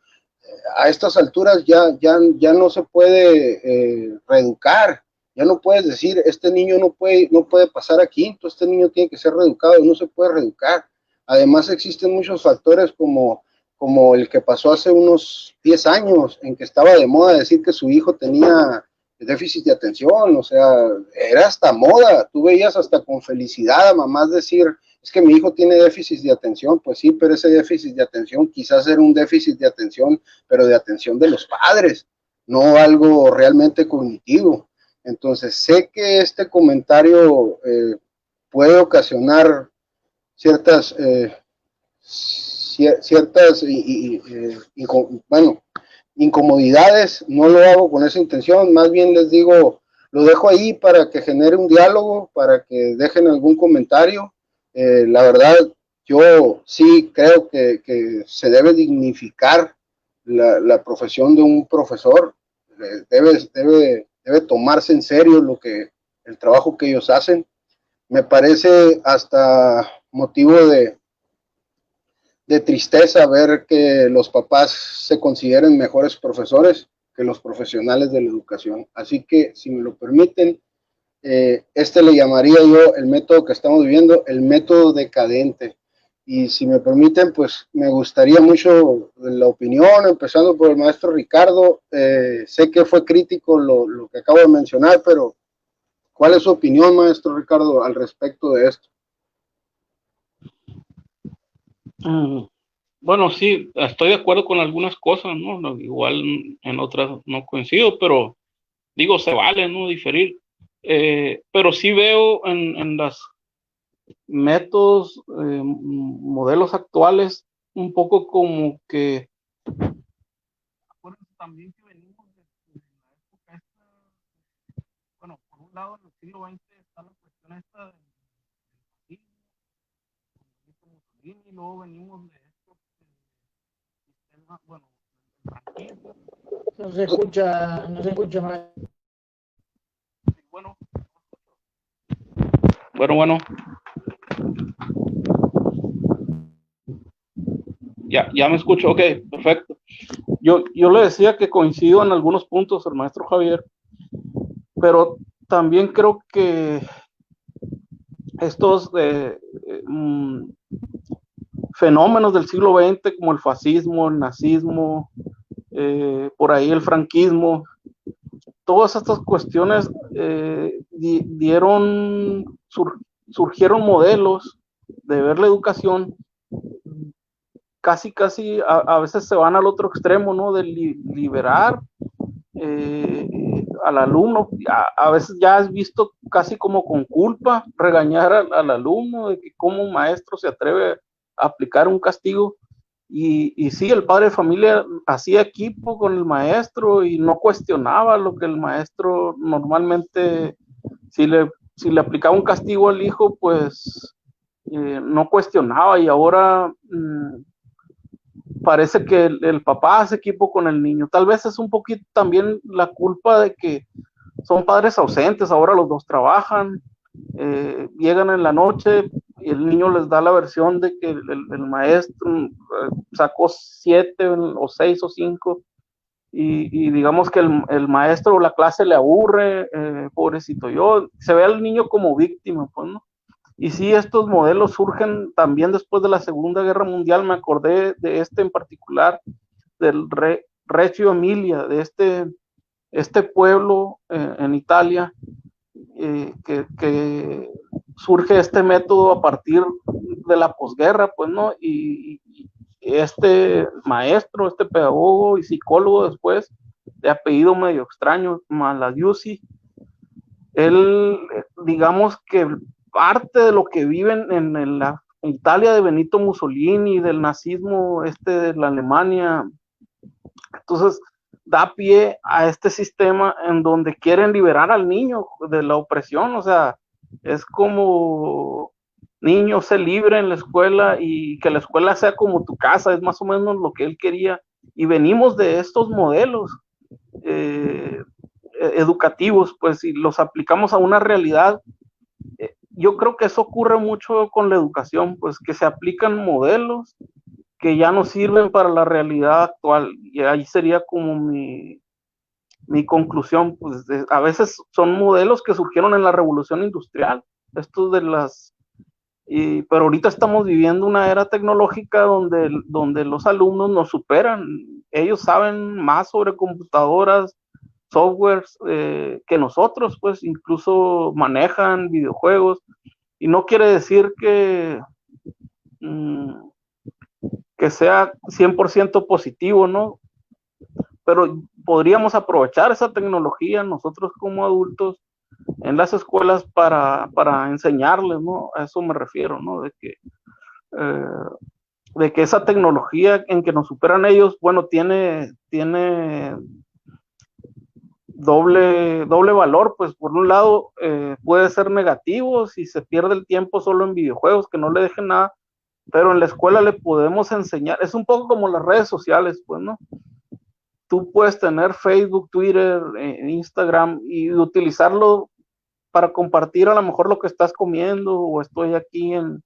A estas alturas ya no se puede reeducar. Ya no puedes decir, este niño no puede pasar a quinto, este niño tiene que ser reeducado, no se puede reeducar. Además existen muchos factores como el que pasó hace unos 10 años, en que estaba de moda decir que su hijo tenía déficit de atención, o sea, era hasta moda, tú veías hasta con felicidad a mamás decir, es que mi hijo tiene déficit de atención, pues sí, pero ese déficit de atención quizás era un déficit de atención, pero de atención de los padres, no algo realmente cognitivo. Entonces, sé que este comentario puede ocasionar ciertas, ciertas bueno, incomodidades, no lo hago con esa intención, más bien les digo, lo dejo ahí para que genere un diálogo, para que dejen algún comentario. La verdad, yo sí creo que se debe dignificar la profesión de un profesor, debe tomarse en serio el trabajo que ellos hacen. Me parece hasta motivo de tristeza ver que los papás se consideren mejores profesores que los profesionales de la educación. Así que, si me lo permiten, le llamaría yo el método que estamos viviendo, el método decadente. Y si me permiten, pues me gustaría mucho la opinión, empezando por el maestro Ricardo. Sé que fue crítico lo que acabo de mencionar, pero ¿cuál es su opinión, maestro Ricardo, al respecto de esto? Bueno, sí, estoy de acuerdo con algunas cosas, ¿no? Igual en otras no coincido, pero digo, se vale, ¿no? Diferir. Pero sí veo en los métodos, modelos actuales, un poco como que, acuérdense también que venimos de la época esta, bueno, por un lado en el siglo XX está la cuestión esta del fascismo, y luego venimos de estos sistemas, bueno, el franquismo. No se escucha más. Bueno, bueno. Ya me escucho, ok, perfecto. Yo le decía que coincido en algunos puntos el maestro Javier, pero también creo que estos fenómenos del siglo XX, como el fascismo, el nazismo, por ahí el franquismo, todas estas cuestiones surgieron modelos de ver la educación casi a veces se van al otro extremo, ¿no? De liberar al alumno. A veces ya has visto casi como con culpa regañar al alumno de que cómo un maestro se atreve a aplicar un castigo. Y sí, el padre de familia hacía equipo con el maestro y no cuestionaba lo que el maestro normalmente, si le aplicaba un castigo al hijo, pues no cuestionaba. Y ahora parece que el papá hace equipo con el niño. Tal vez es un poquito también la culpa de que son padres ausentes, ahora los dos trabajan, llegan en la noche y el niño les da la versión de que el maestro sacó 7 o 6 o 5 y digamos que el maestro o la clase le aburre, pobrecito yo, se ve al niño como víctima, pues, ¿no? Y sí, estos modelos surgen también después de la Segunda Guerra Mundial. Me acordé de este en particular, del Reggio Emilia, de este pueblo en Italia, que surge este método a partir de la posguerra, pues, ¿no? Y este maestro, este pedagogo y psicólogo después, de apellido medio extraño, Malaguzzi, él, digamos que parte de lo que viven en la Italia de Benito Mussolini, del nazismo de la Alemania, entonces da pie a este sistema en donde quieren liberar al niño de la opresión. O sea, es como niño, sé libre en la escuela y que la escuela sea como tu casa, es más o menos lo que él quería. Y venimos de estos modelos educativos, pues si los aplicamos a una realidad, yo creo que eso ocurre mucho con la educación, pues que se aplican modelos que ya no sirven para la realidad actual. Y ahí sería como mi conclusión, pues a veces son modelos que surgieron en la revolución industrial, estos de las, pero ahorita estamos viviendo una era tecnológica donde los alumnos nos superan, ellos saben más sobre computadoras, softwares que nosotros, pues incluso manejan videojuegos, y no quiere decir que sea 100% positivo, ¿no? Pero podríamos aprovechar esa tecnología nosotros como adultos en las escuelas para enseñarles, ¿no? A eso me refiero, ¿no? De que esa tecnología en que nos superan ellos, bueno, tiene doble valor, pues por un lado puede ser negativo si se pierde el tiempo solo en videojuegos, que no le dejen nada, pero en la escuela le podemos enseñar, es un poco como las redes sociales, pues, ¿no? Tú puedes tener Facebook, Twitter, Instagram y utilizarlo para compartir a lo mejor lo que estás comiendo o estoy aquí en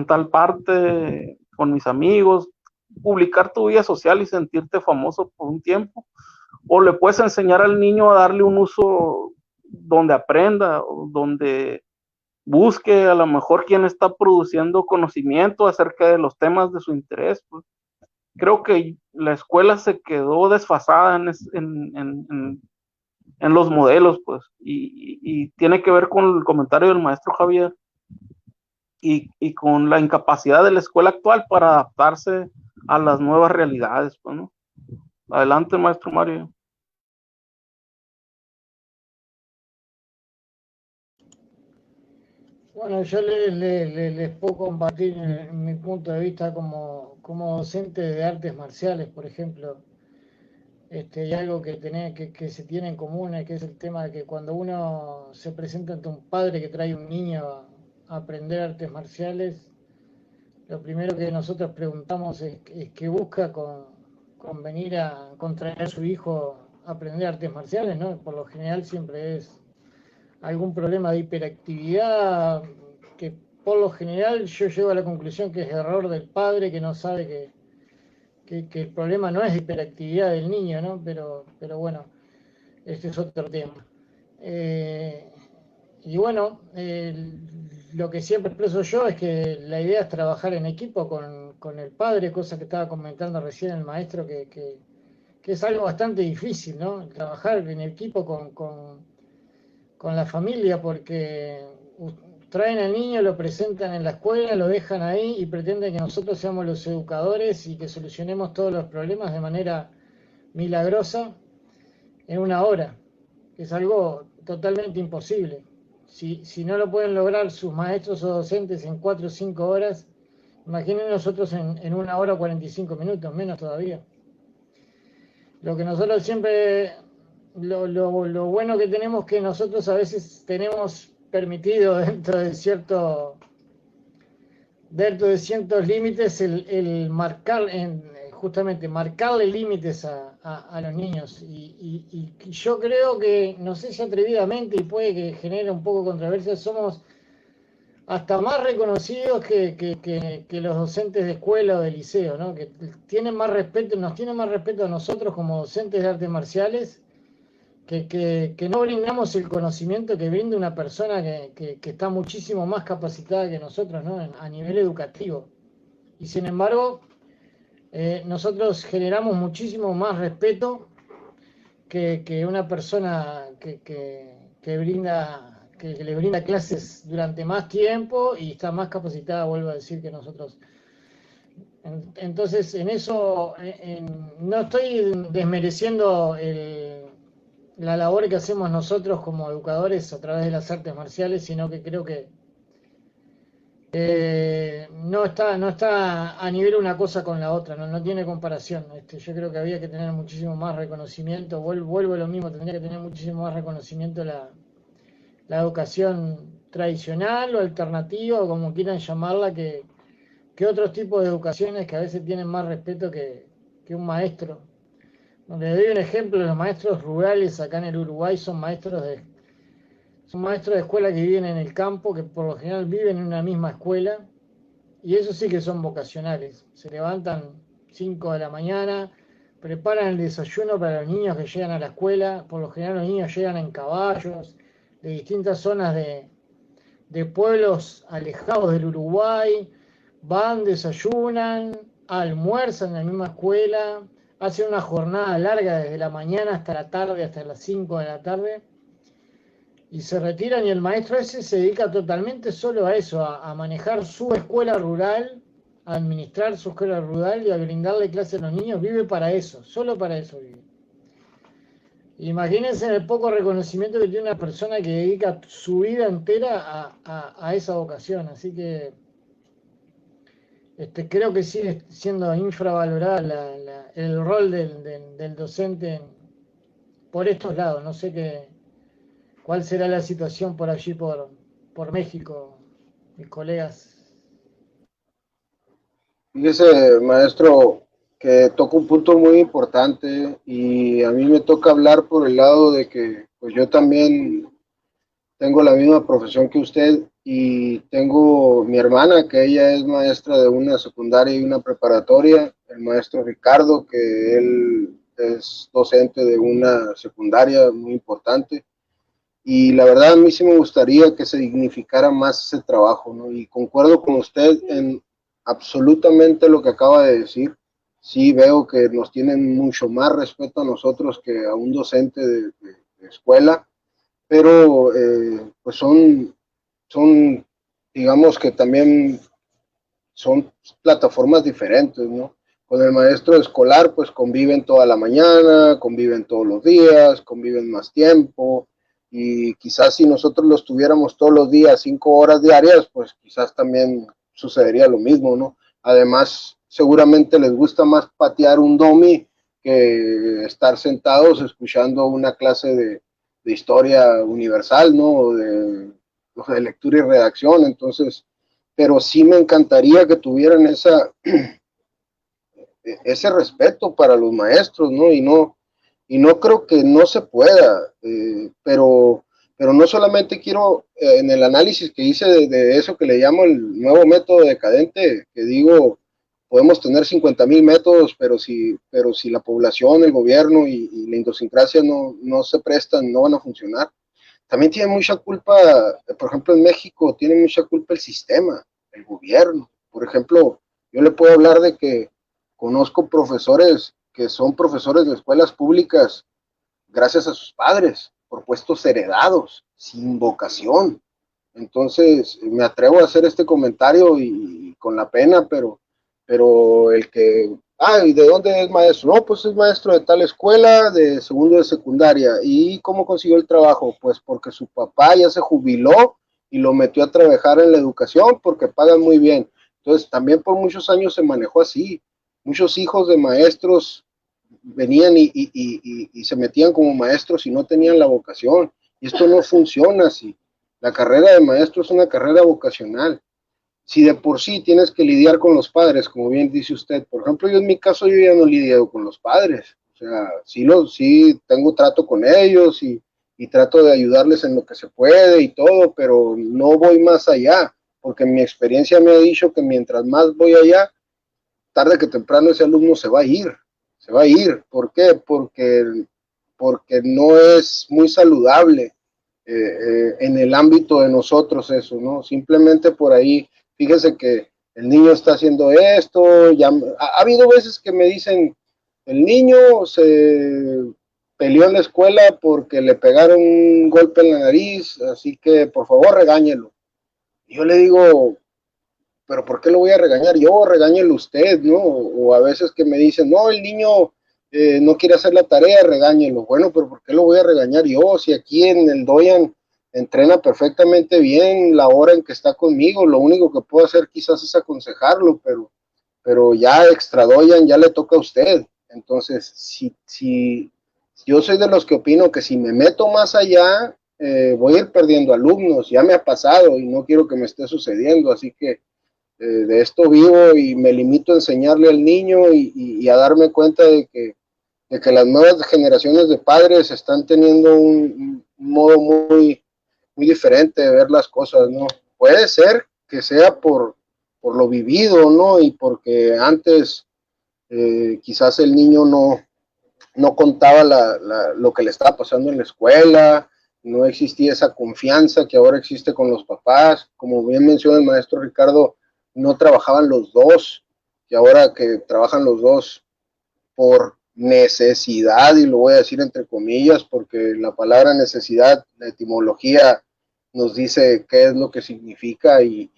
tal parte con mis amigos, publicar tu vida social y sentirte famoso por un tiempo, o le puedes enseñar al niño a darle un uso donde aprenda, donde busque a lo mejor quién está produciendo conocimiento acerca de los temas de su interés. Pues. Creo que la escuela se quedó desfasada en los modelos, pues, y tiene que ver con el comentario del maestro Javier y con la incapacidad de la escuela actual para adaptarse a las nuevas realidades, pues, ¿no? Adelante, maestro Mario. Bueno, yo les puedo compartir mi punto de vista como docente de artes marciales, por ejemplo. Hay algo que se tiene en común, que es el tema de que cuando uno se presenta ante un padre que trae un niño a aprender artes marciales, lo primero que nosotros preguntamos es qué busca con venir a contraer a su hijo a aprender artes marciales, ¿no? Por lo general siempre es algún problema de hiperactividad, que por lo general yo llego a la conclusión que es error del padre que no sabe que el problema no es hiperactividad del niño, ¿no? Pero bueno, este es otro tema. Y bueno, lo que siempre expreso yo es que la idea es trabajar en equipo con el padre, cosa que estaba comentando recién el maestro, que es algo bastante difícil, ¿no? Trabajar en equipo con la familia, porque traen al niño, lo presentan en la escuela, lo dejan ahí y pretenden que nosotros seamos los educadores y que solucionemos todos los problemas de manera milagrosa en una hora, que es algo totalmente imposible. Si no lo pueden lograr sus maestros o docentes en 4 o 5 horas, imaginen nosotros en 1 hora o 45 minutos, menos todavía. Lo que nosotros siempre, lo bueno que tenemos que nosotros a veces tenemos permitido dentro de ciertos límites el marcar, justamente marcarle límites a los niños. Y yo creo que, no sé si atrevidamente, y puede que genere un poco de controversia, somos hasta más reconocidos que los docentes de escuela o de liceo, ¿no? Que tienen más respeto, nos tienen más respeto a nosotros como docentes de artes marciales, que no brindamos el conocimiento que brinda una persona que está muchísimo más capacitada que nosotros, ¿no? A nivel educativo. Y sin embargo, nosotros generamos muchísimo más respeto que una persona que le brinda clases durante más tiempo y está más capacitada, vuelvo a decir, que nosotros. Entonces, en eso no estoy desmereciendo la labor que hacemos nosotros como educadores a través de las artes marciales, sino que creo que no está a nivel una cosa con la otra, no tiene comparación. Yo creo que había que tener muchísimo más reconocimiento, vuelvo a lo mismo, tendría que tener muchísimo más reconocimiento la educación tradicional o alternativa, o como quieran llamarla, que otros tipos de educaciones que a veces tienen más respeto que un maestro. Les doy un ejemplo, los maestros rurales acá en el Uruguay son maestros de escuela que viven en el campo, que por lo general viven en una misma escuela, y eso sí que son vocacionales. Se levantan 5 de la mañana, preparan el desayuno para los niños que llegan a la escuela. Por lo general los niños llegan en caballos de distintas zonas de pueblos alejados del Uruguay, van, desayunan, almuerzan en la misma escuela, hacen una jornada larga desde la mañana hasta la tarde, hasta las 5 de la tarde, y se retiran y el maestro ese se dedica totalmente solo a eso, a manejar su escuela rural, a administrar su escuela rural y a brindarle clases a los niños. Vive para eso, solo para eso vive. Imagínense el poco reconocimiento que tiene una persona que dedica su vida entera a esa vocación. Así que creo que sigue siendo infravalorada el rol del docente por estos lados. No sé cuál será la situación por allí, por México, mis colegas. Fíjese, maestro, que toca un punto muy importante y a mí me toca hablar por el lado de que pues yo también tengo la misma profesión que usted y tengo mi hermana, que ella es maestra de una secundaria y una preparatoria, el maestro Ricardo, que él es docente de una secundaria muy importante. Y la verdad a mí sí me gustaría que se dignificara más ese trabajo, ¿no? Y concuerdo con usted en absolutamente lo que acaba de decir. Sí veo que nos tienen mucho más respeto a nosotros que a un docente de escuela, pero pues son, digamos que también son plataformas diferentes, ¿no? Con el maestro escolar, pues conviven toda la mañana, conviven todos los días, conviven más tiempo, y quizás si nosotros los tuviéramos todos los días, 5 horas diarias, pues quizás también sucedería lo mismo, ¿no? Además, seguramente les gusta más patear un domi que estar sentados escuchando una clase de historia universal, ¿no? O de lectura y redacción. Entonces, pero sí me encantaría que tuvieran ese respeto para los maestros, ¿no? Y no creo que no se pueda, pero no solamente quiero, en el análisis que hice de eso que le llamo el nuevo método decadente, que digo, podemos tener 50,000 métodos, pero si la población, el gobierno y la idiosincrasia no se prestan, no van a funcionar. También tiene mucha culpa, por ejemplo, en México tiene mucha culpa el sistema, el gobierno. Por ejemplo, yo le puedo hablar de que conozco profesores que son profesores de escuelas públicas gracias a sus padres, por puestos heredados, sin vocación. Entonces, me atrevo a hacer este comentario y con la pena, pero el que, ¿y de dónde es maestro? No, pues es maestro de tal escuela, de segundo de secundaria. ¿Y cómo consiguió el trabajo? Pues porque su papá ya se jubiló y lo metió a trabajar en la educación porque pagan muy bien. Entonces, también por muchos años se manejó así. Muchos hijos de maestros venían y se metían como maestros y no tenían la vocación. Y esto no funciona así. La carrera de maestro es una carrera vocacional. Si de por sí tienes que lidiar con los padres, como bien dice usted, por ejemplo, yo en mi caso yo ya no lidio con los padres, o sea, sí tengo trato con ellos y trato de ayudarles en lo que se puede y todo, pero no voy más allá, porque mi experiencia me ha dicho que mientras más voy allá, tarde que temprano ese alumno se va a ir. ¿Por qué? Porque no es muy saludable en el ámbito de nosotros eso, ¿no? Simplemente por ahí, fíjese que el niño está haciendo esto, ha habido veces que me dicen, el niño se peleó en la escuela porque le pegaron un golpe en la nariz, así que por favor regáñelo. Y yo le digo, pero ¿por qué lo voy a regañar yo? Regáñelo usted, ¿no? O a veces que me dicen, no, el niño no quiere hacer la tarea, regáñelo. Bueno, pero ¿por qué lo voy a regañar yo? Si aquí en el Doyan entrena perfectamente bien la hora en que está conmigo, lo único que puedo hacer quizás es aconsejarlo, pero ya extra Doyan ya le toca a usted. Entonces, si yo soy de los que opino que si me meto más allá, voy a ir perdiendo alumnos, ya me ha pasado y no quiero que me esté sucediendo, así que de esto vivo y me limito a enseñarle al niño y a darme cuenta de que las nuevas generaciones de padres están teniendo un modo muy, muy diferente de ver las cosas, ¿no? Puede ser que sea por lo vivido, ¿no? Y porque antes quizás el niño no contaba lo que le estaba pasando en la escuela, no existía esa confianza que ahora existe con los papás. Como bien menciona el maestro Ricardo, no trabajaban los dos, y ahora que trabajan los dos por necesidad, y lo voy a decir entre comillas, porque la palabra necesidad, la etimología nos dice qué es lo que significa, y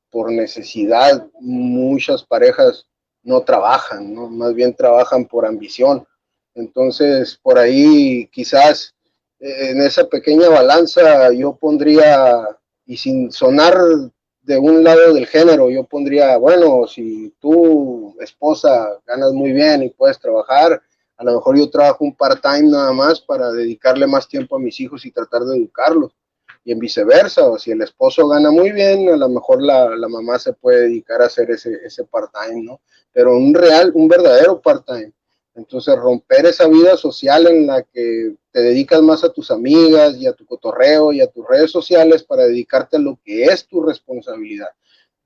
por necesidad muchas parejas no trabajan, ¿no? Más bien trabajan por ambición. Entonces, por ahí quizás en esa pequeña balanza yo pondría, y sin sonar de un lado del género, yo pondría, bueno, si tu esposa ganas muy bien y puedes trabajar, a lo mejor yo trabajo un part-time nada más para dedicarle más tiempo a mis hijos y tratar de educarlos. Y en viceversa, o si el esposo gana muy bien, a lo mejor la mamá se puede dedicar a hacer ese part-time, ¿no? Pero un verdadero part-time. Entonces, romper esa vida social en la que te dedicas más a tus amigas y a tu cotorreo y a tus redes sociales para dedicarte a lo que es tu responsabilidad.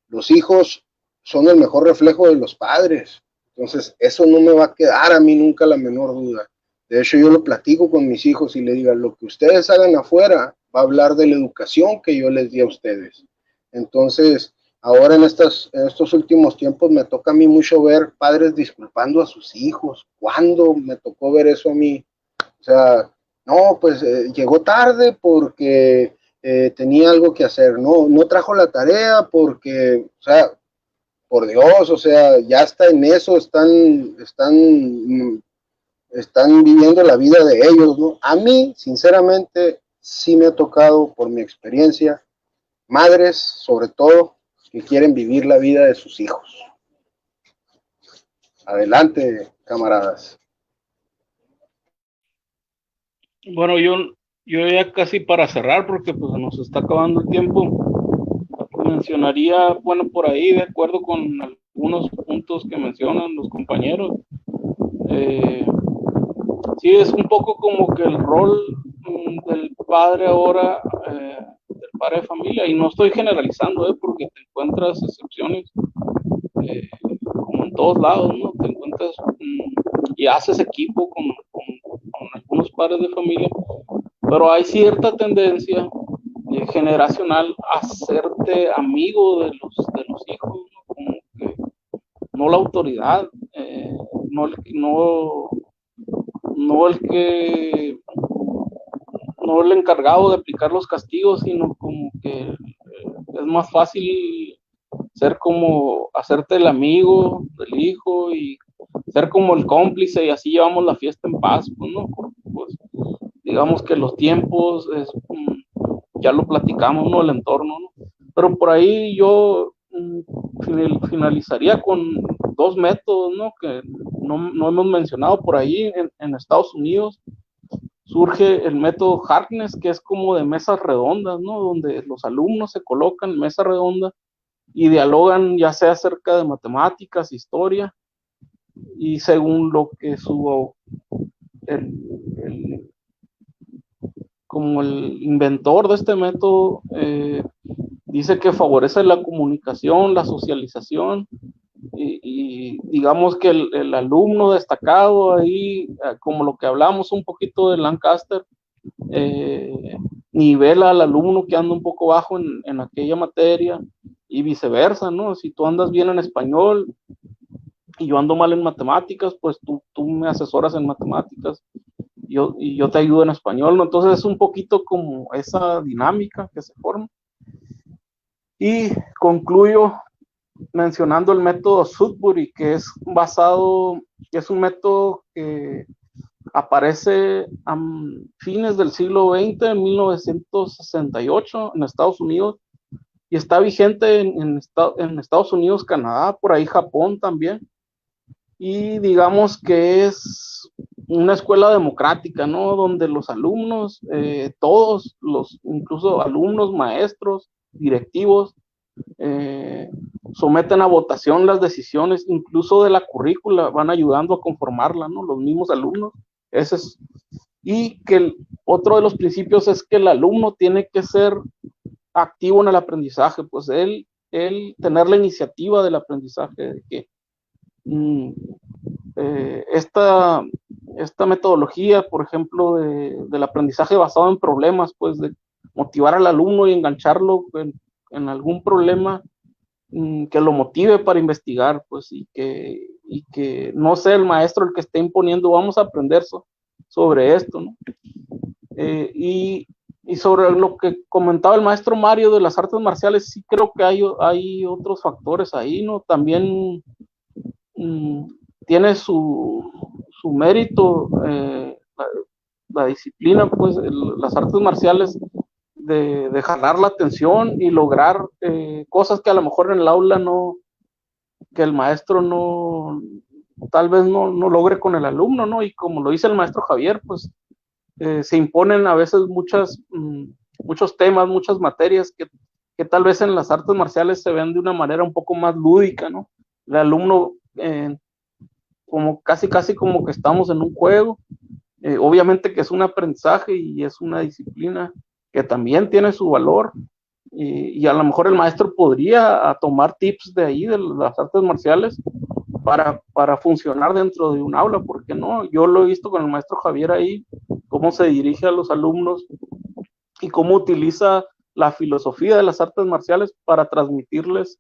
Los hijos son el mejor reflejo de los padres. Entonces, eso no me va a quedar a mí nunca la menor duda. De hecho, yo lo platico con mis hijos y les digo, lo que ustedes hagan afuera va a hablar de la educación que yo les di a ustedes. Entonces, ahora en estos últimos tiempos me toca a mí mucho ver padres disculpando a sus hijos. ¿Cuándo me tocó ver eso a mí? O sea, no, pues llegó tarde porque tenía algo que hacer, no trajo la tarea porque, o sea, por Dios, o sea, ya está en eso, están viviendo la vida de ellos, ¿no? A mí, sinceramente, sí me ha tocado, por mi experiencia, madres, sobre todo, que quieren vivir la vida de sus hijos. Adelante, camaradas. Bueno, yo ya casi para cerrar, porque pues nos está acabando el tiempo, mencionaría, bueno, por ahí, de acuerdo con algunos puntos que mencionan los compañeros, sí, es un poco como que el rol del padre ahora, del padre de familia, y no estoy generalizando, porque te encuentras excepciones, como en todos lados, ¿no? Te encuentras y haces equipo con algunos padres de familia, pero hay cierta tendencia generacional a hacerte amigo de los hijos, ¿no? Como que no la autoridad, no, no, no el que no el encargado de aplicar los castigos, sino como que es más fácil ser como hacerte el amigo del hijo y ser como el cómplice, y así llevamos la fiesta en paz, pues, ¿no? Porque, pues, digamos que los tiempos ya lo platicamos, ¿no? El entorno, ¿no? Pero por ahí yo finalizaría con dos métodos, ¿no? Que no hemos mencionado por ahí. En Estados Unidos surge el método Harkness, que es como de mesas redondas, ¿no? Donde los alumnos se colocan en mesa redonda y dialogan, ya sea acerca de matemáticas, historia, y según lo que el, el, como el inventor de este método dice que favorece la comunicación, la socialización, y digamos que el alumno destacado ahí, como lo que hablamos un poquito de Lancaster, nivela al alumno que anda un poco bajo en aquella materia, y viceversa, ¿no? Si tú andas bien en español y yo ando mal en matemáticas, pues tú me asesoras en matemáticas y yo te ayudo en español, ¿no? Entonces es un poquito como esa dinámica que se forma. Y concluyo mencionando el método Sudbury, que es un método que aparece a fines del siglo XX, en 1968, en Estados Unidos, y está vigente en Estados Unidos, Canadá, por ahí Japón también, y digamos que es una escuela democrática, ¿no? Donde los alumnos, todos, incluso alumnos, maestros, directivos, someten a votación las decisiones, incluso de la currícula, van ayudando a conformarla, ¿no? Los mismos alumnos. Ese es, y que otro de los principios es que el alumno tiene que ser activo en el aprendizaje, pues él tener la iniciativa del aprendizaje, de que esta esta metodología, por ejemplo, del aprendizaje basado en problemas, pues de motivar al alumno y engancharlo en algún problema que lo motive para investigar, pues, y que no sea el maestro el que esté imponiendo, vamos a aprender sobre esto, ¿no? Y sobre lo que comentaba el maestro Mario de las artes marciales, sí creo que hay otros factores ahí, ¿no? También mmm, tiene su mérito la disciplina, pues, las artes marciales de jalar la atención y lograr cosas que a lo mejor en el aula no, que el maestro no, tal vez no logre con el alumno, ¿no? Y como lo dice el maestro Javier, pues se imponen a veces muchos temas, muchas materias que tal vez en las artes marciales se ven de una manera un poco más lúdica, ¿no? El alumno como casi como que estamos en un juego, obviamente que es un aprendizaje y es una disciplina que también tiene su valor, y a lo mejor el maestro podría tomar tips de ahí, de las artes marciales, para funcionar dentro de un aula, porque no, yo lo he visto con el maestro Javier ahí, cómo se dirige a los alumnos y cómo utiliza la filosofía de las artes marciales para transmitirles,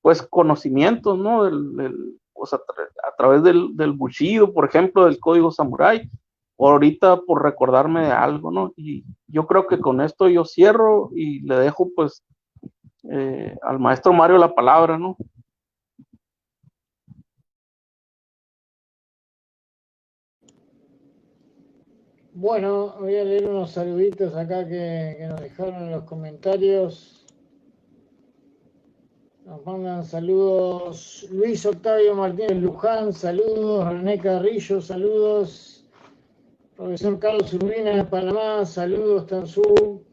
pues, conocimientos, ¿no? Pues a través del Bushido, por ejemplo, del código samurái, o ahorita por recordarme de algo, ¿no? Y yo creo que con esto yo cierro y le dejo, pues, al maestro Mario la palabra, ¿no? Bueno, voy a leer unos saluditos acá que nos dejaron en los comentarios. Nos mandan saludos Luis Octavio Martínez Luján, saludos. René Carrillo, saludos. Profesor Carlos Urbina de Panamá, saludos Tanzú.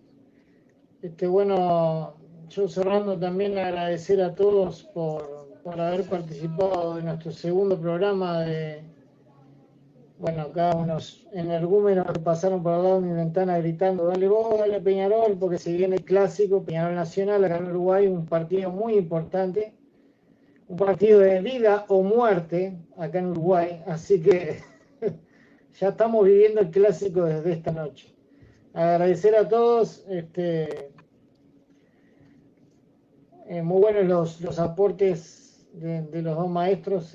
Bueno, yo cerrando también agradecer a todos por haber participado de nuestro segundo programa bueno, acá unos energúmenos que pasaron por al lado de mi ventana gritando, dale vos, dale Peñarol, porque se viene el clásico, Peñarol Nacional, acá en Uruguay, un partido muy importante, un partido de vida o muerte acá en Uruguay, así que ya estamos viviendo el clásico desde esta noche. Agradecer a todos, muy buenos los aportes de los dos maestros,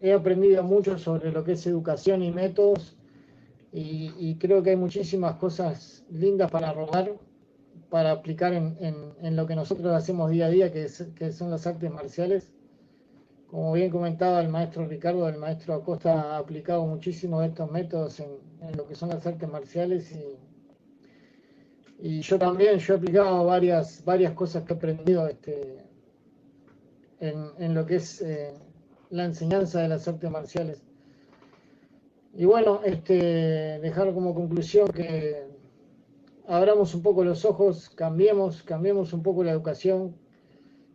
he aprendido mucho sobre lo que es educación y métodos, y creo que hay muchísimas cosas lindas para robar, para aplicar en lo que nosotros hacemos día a día, que son las artes marciales. Como bien comentaba el maestro Ricardo, el maestro Acosta ha aplicado muchísimo de estos métodos en lo que son las artes marciales, y yo también, yo he aplicado varias cosas que he aprendido en lo que es la enseñanza de las artes marciales. Y bueno, dejar como conclusión que abramos un poco los ojos, cambiemos un poco la educación,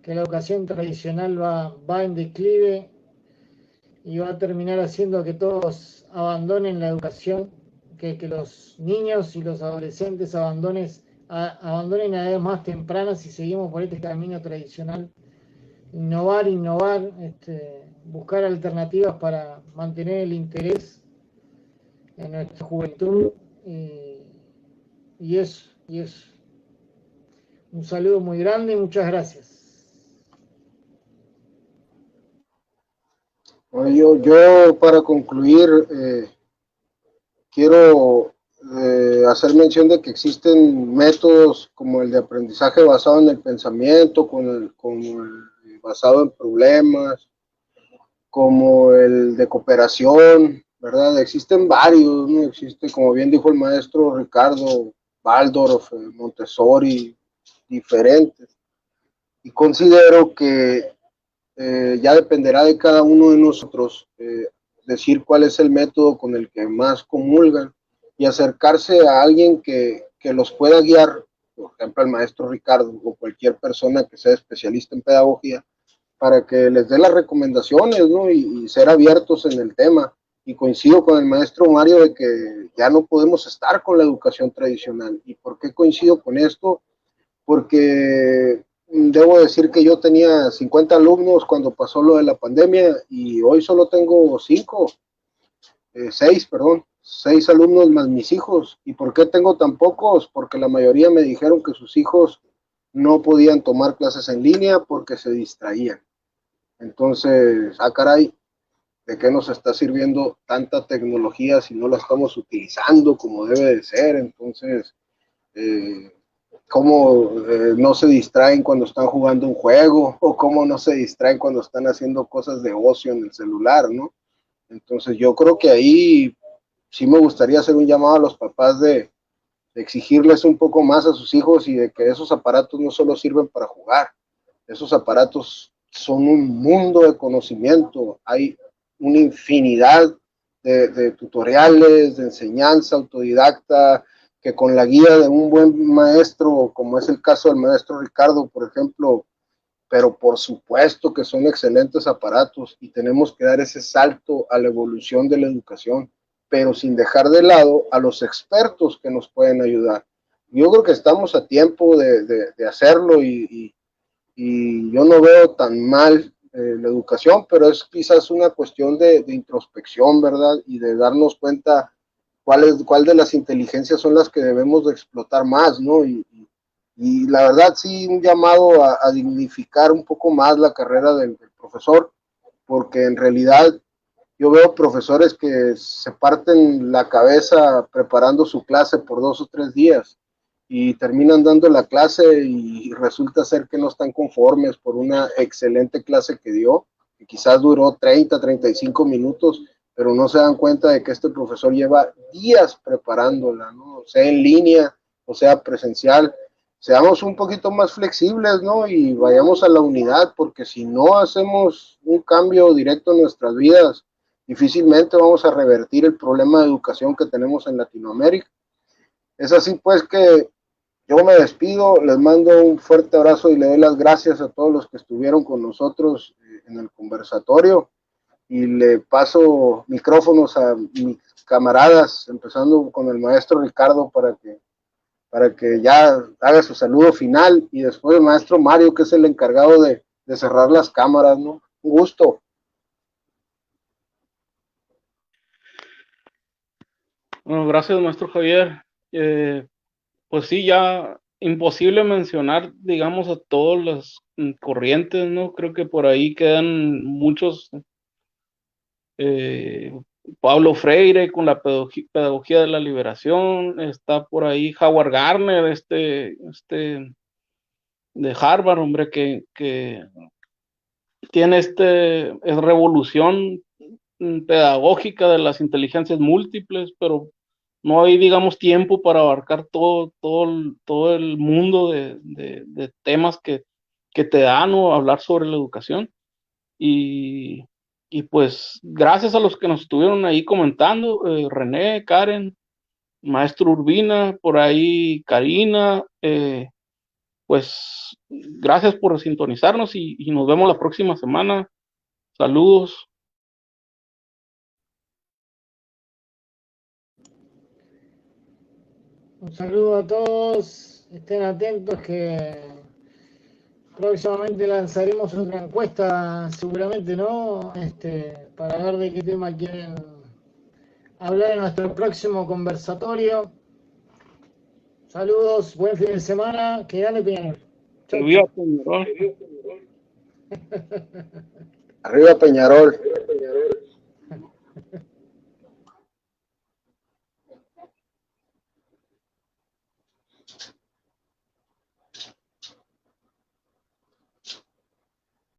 que la educación tradicional va en declive y va a terminar haciendo que todos abandonen la educación, que los niños y los adolescentes abandonen a edades más tempranas si seguimos por este camino tradicional. Innovar, buscar alternativas para mantener el interés en nuestra juventud, y eso. Un saludo muy grande y muchas gracias. Bueno, yo para concluir quiero hacer mención de que existen métodos como el de aprendizaje basado en el pensamiento, como el basado en problemas, como el de cooperación, ¿verdad? Existen varios, ¿no? Existe, como bien dijo el maestro Ricardo, Waldorf, Montessori, diferentes. Y considero que ya dependerá de cada uno de nosotros decir cuál es el método con el que más comulgan y acercarse a alguien que los pueda guiar, por ejemplo el maestro Ricardo o cualquier persona que sea especialista en pedagogía, para que les dé las recomendaciones, ¿no? Y ser abiertos en el tema. Y coincido con el maestro Mario de que ya no podemos estar con la educación tradicional. ¿Y por qué coincido con esto? Porque debo decir que yo tenía 50 alumnos cuando pasó lo de la pandemia y hoy solo tengo 5. 6, perdón, 6 alumnos más mis hijos. ¿Y por qué tengo tan pocos? Porque la mayoría me dijeron que sus hijos no podían tomar clases en línea porque se distraían. Entonces, caray, ¿de qué nos está sirviendo tanta tecnología si no la estamos utilizando como debe de ser? Entonces, eh, cómo no se distraen cuando están jugando un juego o cómo no se distraen cuando están haciendo cosas de ocio en el celular, ¿no? Entonces yo creo que ahí sí me gustaría hacer un llamado a los papás de exigirles un poco más a sus hijos y de que esos aparatos no solo sirven para jugar, esos aparatos son un mundo de conocimiento, hay una infinidad de tutoriales, de enseñanza autodidacta, que con la guía de un buen maestro, como es el caso del maestro Ricardo, por ejemplo, pero por supuesto que son excelentes aparatos y tenemos que dar ese salto a la evolución de la educación, pero sin dejar de lado a los expertos que nos pueden ayudar. Yo creo que estamos a tiempo de hacerlo y yo no veo tan mal la educación, pero es quizás una cuestión de introspección, ¿verdad? Y de darnos cuenta cuál de las inteligencias son las que debemos de explotar más, ¿no? Y la verdad sí, un llamado a dignificar un poco más la carrera del profesor, porque en realidad yo veo profesores que se parten la cabeza preparando su clase por 2 o 3 días y terminan dando la clase y resulta ser que no están conformes por una excelente clase que dio, que quizás duró 30, 35 minutos, pero no se dan cuenta de que este profesor lleva días preparándola, ¿no? Sea en línea o sea presencial. Seamos un poquito más flexibles, ¿no? Y vayamos a la unidad, porque si no hacemos un cambio directo en nuestras vidas, difícilmente vamos a revertir el problema de educación que tenemos en Latinoamérica. Es así pues que yo me despido, les mando un fuerte abrazo y le doy las gracias a todos los que estuvieron con nosotros en el conversatorio y le paso micrófonos a mis camaradas, empezando con el maestro Ricardo para que ya haga su saludo final y después el maestro Mario, que es el encargado de cerrar las cámaras, ¿no? Un gusto. Bueno, gracias, maestro Javier. Pues sí, ya imposible mencionar, digamos, a todas las corrientes, ¿no? Creo que por ahí quedan muchos. eh, Pablo Freire con la pedagogía de la liberación, está por ahí Howard Gardner, de Harvard, hombre, que tiene es revolución pedagógica de las inteligencias múltiples, pero no hay, digamos, tiempo para abarcar todo el mundo de temas que te dan o hablar sobre la educación. Y, y pues gracias a los que nos estuvieron ahí comentando, René, Karen, Maestro Urbina, por ahí Karina, pues gracias por sintonizarnos y nos vemos la próxima semana. Saludos. Un saludo a todos, estén atentos que próximamente lanzaremos otra encuesta, seguramente, ¿no? Para ver de qué tema quieren hablar en nuestro próximo conversatorio. Saludos, buen fin de semana, que gane Peñarol. Chau, Arriba, chau. Peñarol. Arriba Peñarol.